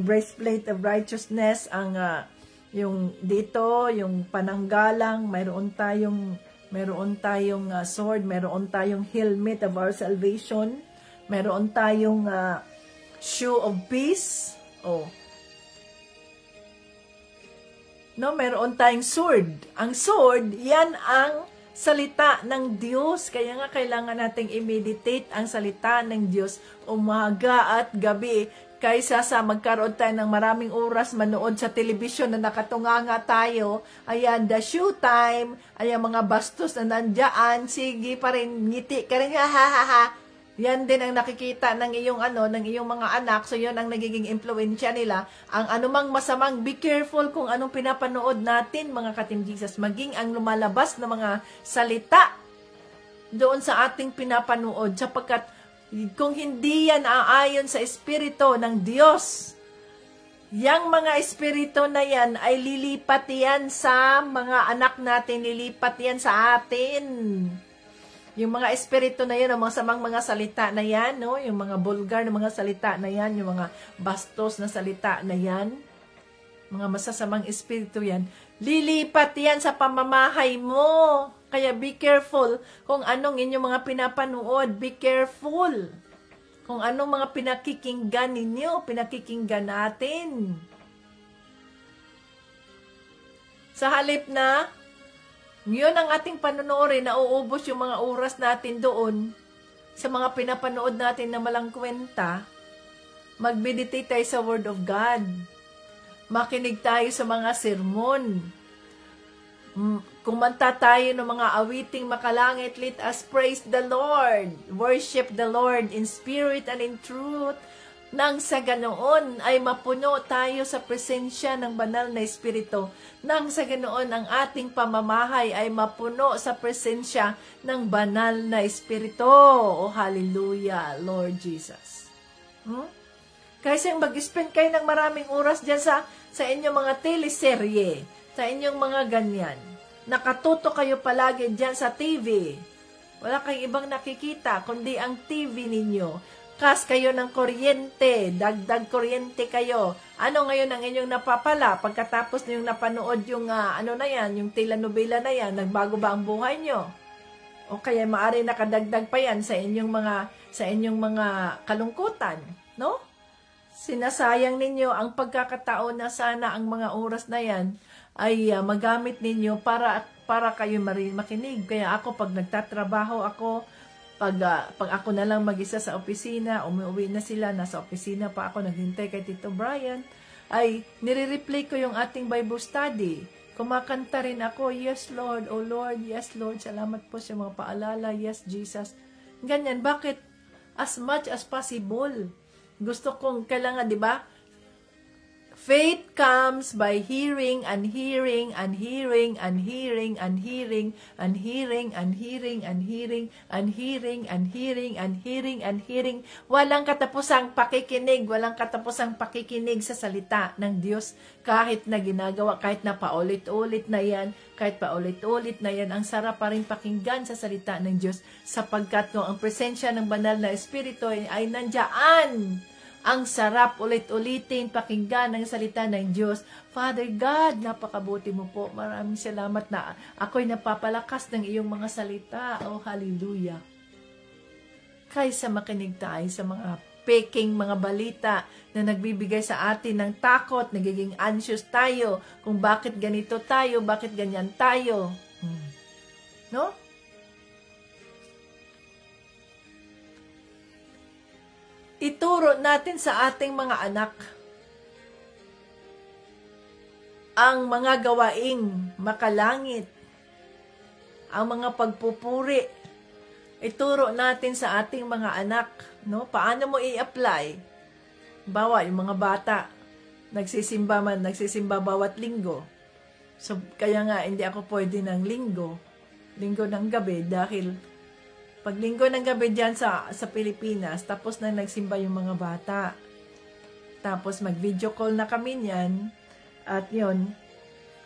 breastplate of righteousness, yung dito, yung pananggalang, mayroon tayong sword, mayroon tayong helmet of our salvation, mayroon tayong shoe of peace. No, meron tayong sword. Ang sword, yan ang salita ng Diyos. Kaya nga kailangan nating i-meditate ang salita ng Diyos umaga at gabi kaysa sa magkaroon tayo ng maraming oras manood sa telebisyon na nakatunganga tayo. Ayan, the showtime, ayan mga bastos na nandiyan, sige pa rin, ngiti ka rin, ha ha ha ha. Yan din ang nakikita ng iyong ng iyong mga anak. So yon ang nagiging impluwensya nila. Ang anumang masamang, be careful kung anong pinapanood natin, mga ka-Team Jesus. Maging ang lumalabas na mga salita doon sa ating pinapanood, sapagkat kung hindi yan aayon sa espiritu ng Diyos, yang mga espiritu na yan ay lilipat yan sa mga anak natin, lilipat yan sa atin. Yung mga espiritu na yan, ang mga samang mga salita na yan, no? Yung mga vulgar na mga salita na yan, yung mga bastos na salita na yan, mga masasamang espiritu yan, lilipat yan sa pamamahay mo. Kaya be careful kung anong inyong mga pinapanood. Be careful kung anong mga pinakikinggan ninyo, pinakikinggan natin. Sa halip na yun ang ating panonoorin, nauubos yung mga oras natin doon sa mga pinapanood natin na malang kwenta. Mag-meditate tayo sa Word of God. Makinig tayo sa mga sermon. Kumanta tayo ng mga awiting makalangit. Let us praise the Lord. Worship the Lord in spirit and in truth. Nang sa ganoon ay mapuno tayo sa presensya ng banal na Espiritu. Nang sa ganoon ang ating pamamahay ay mapuno sa presensya ng banal na Espiritu. Oh, hallelujah, Lord Jesus. Kasi mag-spend kayo ng maraming oras dyan sa inyong mga teleserye, sa inyong mga ganyan. Nakatuto kayo palagi dyan sa TV. Wala kayong ibang nakikita, kundi ang TV ninyo. Kas kayo ng kuryente, dagdag kuryente kayo. Ano ngayon ang inyong napapala? Pagkatapos niyong napanood yung yung telenovela na yan, nagbago ba ang buhay nyo? O kaya maaari nakadagdag pa yan sa inyong mga kalungkutan, no? Sinasayang ninyo ang pagkakataon na sana ang mga oras na yan ay magamit ninyo para kayo makinig. Kaya ako pag nagtatrabaho ako, pag ako na lang mag-isa sa opisina, umuwi na sila, nasa opisina pa ako, naghintay kay Tito Brian, ay nire-replay ko yung ating Bible study. Kumakanta rin ako, yes Lord, oh Lord, yes Lord, salamat po sa mga paalala, yes Jesus. Ganyan, bakit? As much as possible. Gusto kong kailangan, di ba? Faith comes by hearing and hearing and hearing and hearing and hearing and hearing and hearing and hearing and hearing and hearing and hearing and hearing. Walang katapusang pakikinig, walang katapusang pakikinig sa salita ng Diyos. Kahit na ginagawa, kahit na paulit-ulit na yan, ang sarap pa rin pakinggan sa salita ng Diyos sapagkat ang presensya ng banal na Espiritu ay nandiyan. Ang sarap ulit-ulitin pakinggan ng salita ng Diyos. Father God, napakabuti mo po. Maraming salamat na ako'y napapalakas ng iyong mga salita. Oh, hallelujah. Kaysa makinig tayo sa mga peking mga balita na nagbibigay sa atin ng takot, nagiging anxious tayo kung bakit ganito tayo, bakit ganyan tayo. No? Ituro natin sa ating mga anak ang mga gawaing makalangit, ang mga pagpupuri. Ituro natin sa ating mga anak, no? Paano mo i-apply? Bawa, yung mga bata, nagsisimba bawat linggo. So, kaya nga, hindi ako pwede ng linggo ng gabi dahil pag linggo ng gabi dyan sa Pilipinas, tapos na nagsimba yung mga bata. Tapos mag-video call na kami niyan. At yun,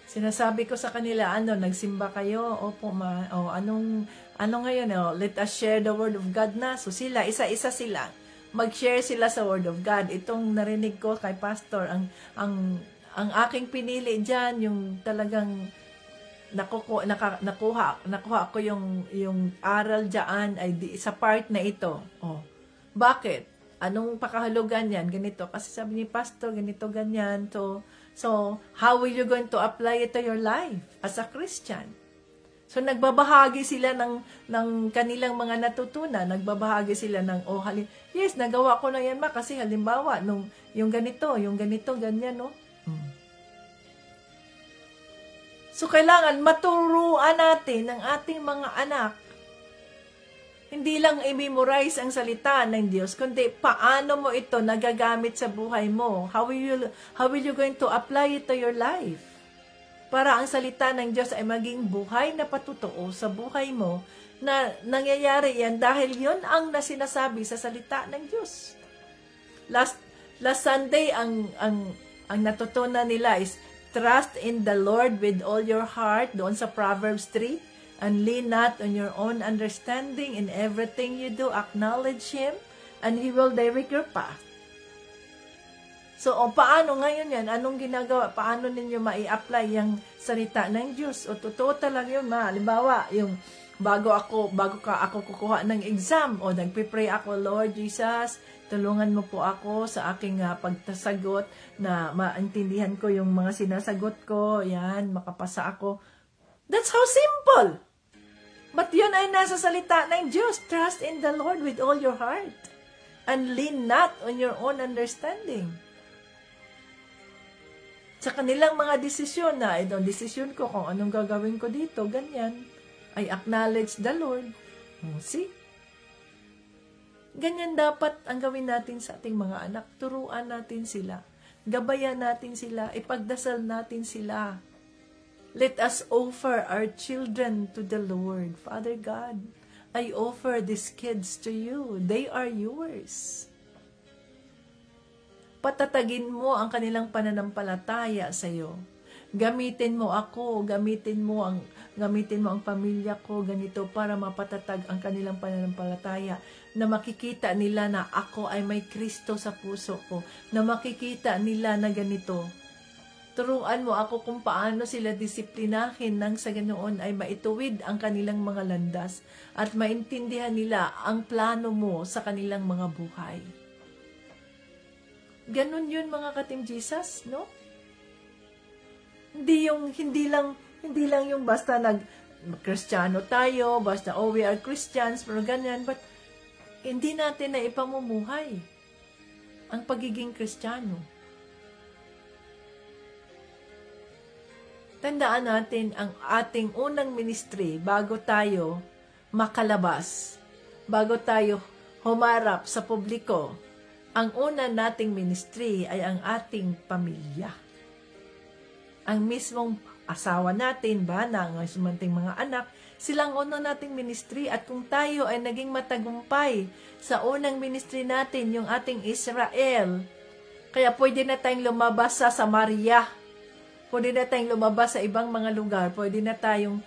sinasabi ko sa kanila, nagsimba kayo? Opo, ma. O, ano ngayon? Let us share the Word of God na. So sila, isa-isa sila. Mag-share sila sa Word of God. Itong narinig ko kay Pastor, ang aking pinili dyan, yung talagang nakuha ko yung aral diyan ay sa part na ito. Oh. Bakit? Anong pakahulugan yan? Ganito. Kasi sabi ni Pastor, ganito, ganyan. So So, how will you going to apply it to your life as a Christian? So, nagbabahagi sila ng kanilang mga natutunan. Nagbabahagi sila ng, yes, nagawa ko na yan, ma, kasi halimbawa, yung ganito, ganyan, no? So, kailangan maturuan natin ng ating mga anak. Hindi lang i-memorize ang salita ng Diyos, kundi paano mo ito nagagamit sa buhay mo. How will you going to apply it to your life? Para ang salita ng Diyos ay maging buhay na patutuo sa buhay mo, na nangyayari yan dahil yun ang nasinasabi sa salita ng Diyos. Last Sunday, ang natutunan nila is, trust in the Lord with all your heart, doon sa Proverbs 3, and lean not on your own understanding. In everything you do, acknowledge Him, and He will direct your path. So, paano ngayon yan? Anong ginagawa? Paano ninyo mai-apply yung salita ng Diyos? O totoo talaga yun, ma. Halimbawa, yung bago ako kukuha ng exam, o nagpipray ako, Lord Jesus, tulungan mo po ako sa aking pagsasagot, na maintindihan ko yung mga sinasagot ko, yan, makapasa ako. That's how simple. But yun ay nasa salita ng Diyos. Trust in the Lord with all your heart, and lean not on your own understanding. Sa kanilang mga desisyon na, ito, desisyon ko kung anong gagawin ko dito, ganyan. I acknowledge the Lord. See? Ganyan dapat ang gawin natin sa ating mga anak. Turuan natin sila. Gabayan natin sila. Ipagdasal natin sila. Let us offer our children to the Lord. Father God, I offer these kids to you. They are yours. Patatagin mo ang kanilang pananampalataya sa iyo. Gamitin mo ako, gamitin mo ang pamilya ko, ganito, para mapatatag ang kanilang pananampalataya, na makikita nila na ako ay may Kristo sa puso ko, na makikita nila na ganito. Turuan mo ako kung paano sila disiplinahin nang sa ganoon ay maituwid ang kanilang mga landas at maintindihan nila ang plano mo sa kanilang mga buhay. Ganon yun, mga ka-Team Jesus, no? Hindi lang yung basta Kristiyano tayo, basta we are Christians, pero ganyan, but hindi natin na ipamumuhay ang pagiging Kristiyano. Tandaan natin ang ating unang ministry bago tayo makalabas, bago tayo humarap sa publiko. Ang una nating ministry ay ang ating pamilya. Ang mismong asawa natin ba, na ang sumanting mga anak, silang una nating ministry. At kung tayo ay naging matagumpay sa unang ministry natin, yung ating Israel, kaya pwede na tayong lumabas sa Samaria, pwede na tayong lumabas sa ibang mga lugar, pwede na tayong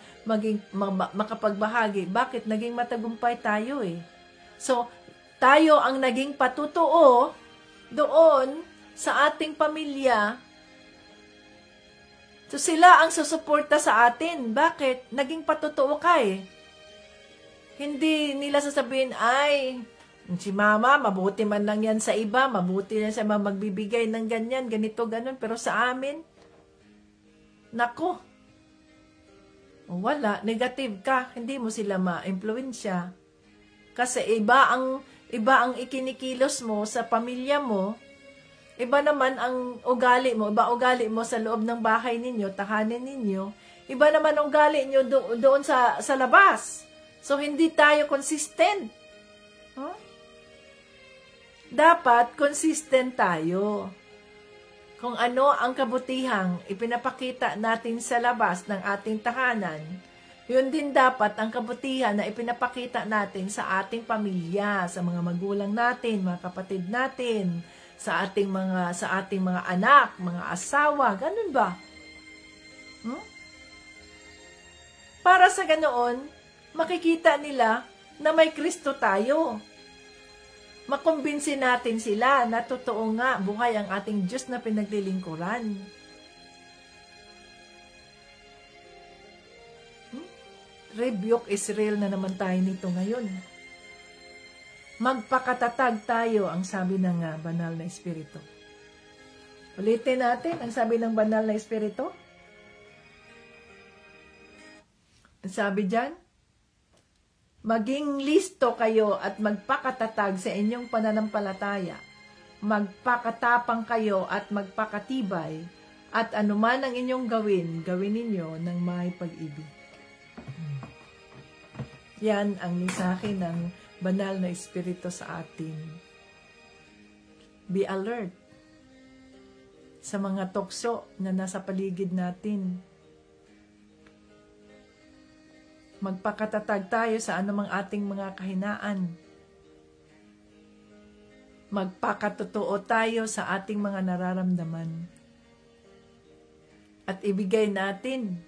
makapagbahagi. Bakit? Naging matagumpay tayo eh. So, tayo ang naging patutuo doon sa ating pamilya. So, sila ang susuporta sa atin. Bakit? Naging patutuo ka eh. Hindi nila sasabihin, ay, si mama, mabuti man lang yan sa iba, mabuti yan sa magbibigay ng ganyan, ganito, ganon. Pero sa amin, nako, wala, negative ka, hindi mo sila ma-impluwensya. Kasi iba ang ikinikilos mo sa pamilya mo, iba naman ang ugali mo, iba ugali mo sa loob ng bahay ninyo, tahanan ninyo, iba naman ang ugali nyo doon sa labas. So, hindi tayo consistent. Huh? Dapat consistent tayo. Kung ano ang kabutihang ipinapakita natin sa labas ng ating tahanan, yun din dapat ang kabutihan na ipinapakita natin sa ating pamilya, sa mga magulang natin, mga kapatid natin, sa ating mga anak, mga asawa, ganun ba? Para sa ganoon, makikita nila na may Kristo tayo. Makumbinsi natin sila na totoo nga buhay ang ating Diyos na pinaglilingkuran. Rebuke Israel na naman tayo nito ngayon. Magpakatatag tayo, ang sabi ng banal na Espiritu. Ulitin natin ang sabi ng banal na Espiritu. Ang sabi dyan, maging listo kayo at magpakatatag sa inyong pananampalataya. Magpakatapang kayo at magpakatibay, at anuman ang inyong gawin, gawin ninyo ng may pag-ibig. Yan ang mensahe ng banal na Espiritu sa atin. Be alert sa mga tukso na nasa paligid natin. Magpakatatag tayo sa anumang ating mga kahinaan. Magpakatotoo tayo sa ating mga nararamdaman. At ibigay natin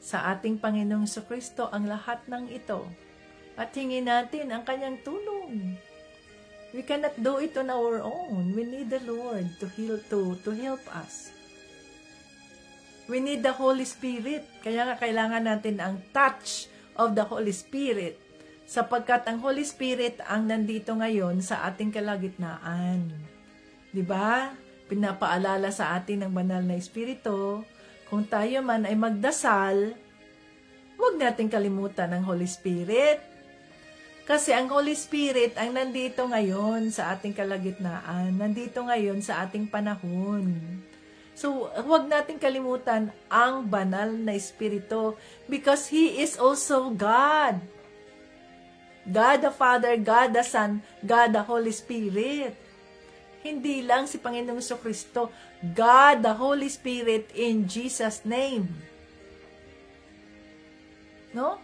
sa ating Panginoong Jesucristo ang lahat ng ito. At hingin natin ang kanyang tulong. We cannot do it on our own. We need the Lord to help us. We need the Holy Spirit. Kaya nga kailangan natin ang touch of the Holy Spirit. Sapagkat ang Holy Spirit ang nandito ngayon sa ating kalagitnaan. Diba? Pinapaalala sa atin ng banal na Espiritu, kung tayo man ay magdasal, huwag natin kalimutan ang Holy Spirit. Kasi ang Holy Spirit ang nandito ngayon sa ating kalagitnaan, nandito ngayon sa ating panahon. So, huwag natin kalimutan ang banal na Espiritu because He is also God. God the Father, God the Son, God the Holy Spirit. Hindi lang si Panginoong Jesucristo, God the Holy Spirit in Jesus' name. No?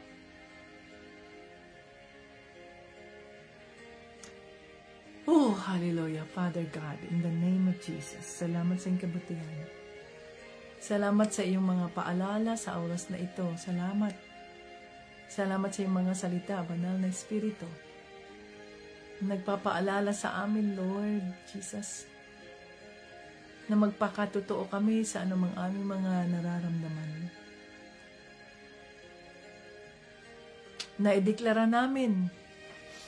Oh, hallelujah, Father God, in the name of Jesus. Salamat sa iyong kabutihan. Salamat sa iyong mga paalala sa oras na ito. Salamat. Salamat sa iyong mga salita, banal na Espiritu. Nagpapaalala sa amin, Lord Jesus, na magpakatotoo kami sa anumang aming mga nararamdaman. Na ideklara namin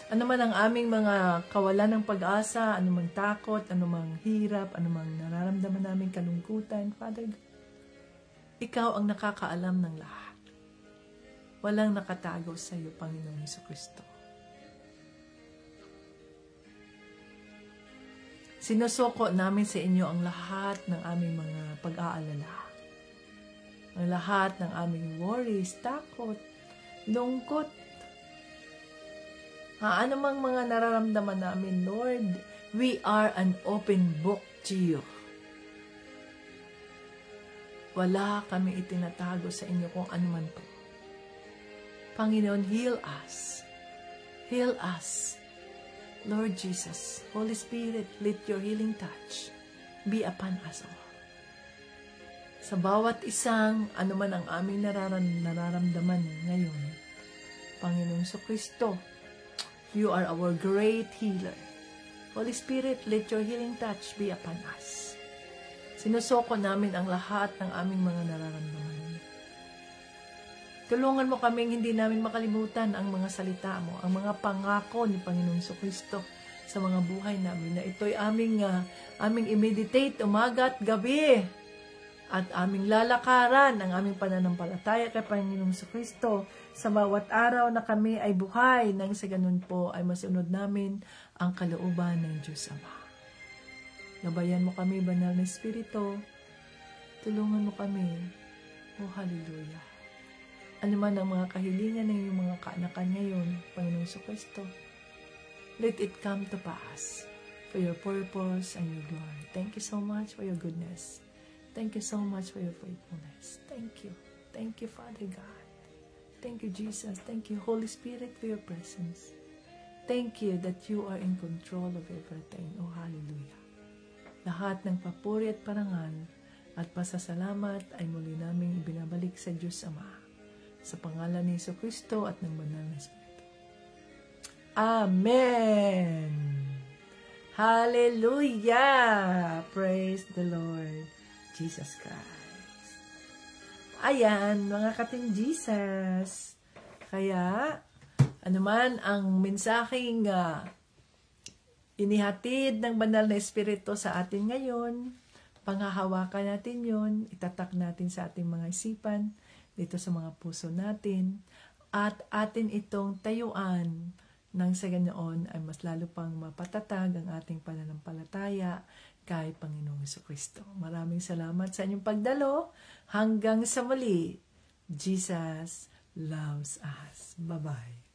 ano man ang aming mga kawalan ng pag-asa, anumang takot, anumang hirap, anumang nararamdaman naming kalungkutan, Father, Ikaw ang nakakaalam ng lahat. Walang nakatago sa iyo, Panginoong Jesucristo. Sinusuko namin sa inyo ang lahat ng aming mga pag-aalala. Ang lahat ng aming worries, takot, lungkot, anumang mga nararamdaman namin, Lord, we are an open book to you. Wala kami itinatago sa inyo kung anuman po. Panginoon, heal us. Heal us. Lord Jesus, Holy Spirit, let your healing touch be upon us all. Sa bawat isang anuman ang aming nararamdaman ngayon, Panginoong Jesucristo, you are our great healer. Holy Spirit, let your healing touch be upon us. Sinusoko namin ang lahat ng aming mga nararamdaman. Tulungan mo kaming hindi namin makalimutan ang mga salita mo, ang mga pangako ni Panginoong Jesucristo sa mga buhay namin, na ito'y aming i-meditate umaga at gabi, at aming lalakaran ang aming pananampalataya kay Panginoong Jesucristo sa bawat araw na kami ay buhay, nang sa ganun po ay masunod namin ang kalooban ng Diyos Ama. Gabayan mo kami, banal na Espiritu. Tulungan mo kami. Oh, hallelujah. Ano man ang mga kahilingan ng iyong mga kaanakan ngayon, Panginoong Jesucristo, let it come to pass for your purpose and your glory. Thank you so much for your goodness. Thank you so much for your faithfulness. Thank you. Thank you, Father God. Thank you, Jesus. Thank you, Holy Spirit, for your presence. Thank you that you are in control of everything. Oh, hallelujah. Lahat ng papuri at parangal at pasasalamat ay muli naming ibinabalik sa Diyos Ama, sa pangalan ni Jesucristo at ng banal na Espiritu. Amen! Hallelujah! Praise the Lord Jesus Christ. Ayan, mga kating Jesus. Kaya, anuman ang mensaheng inihatid ng banal na Espiritu sa atin ngayon, panghahawakan natin yon, itatak natin sa ating mga isipan, dito sa mga puso natin, at atin itong tayuan nang sa ganoon ay mas lalo pang mapatatag ang ating pananampalataya kay Panginoong Jesucristo. Maraming salamat sa inyong pagdalo. Hanggang sa muli, Jesus loves us. Bye-bye.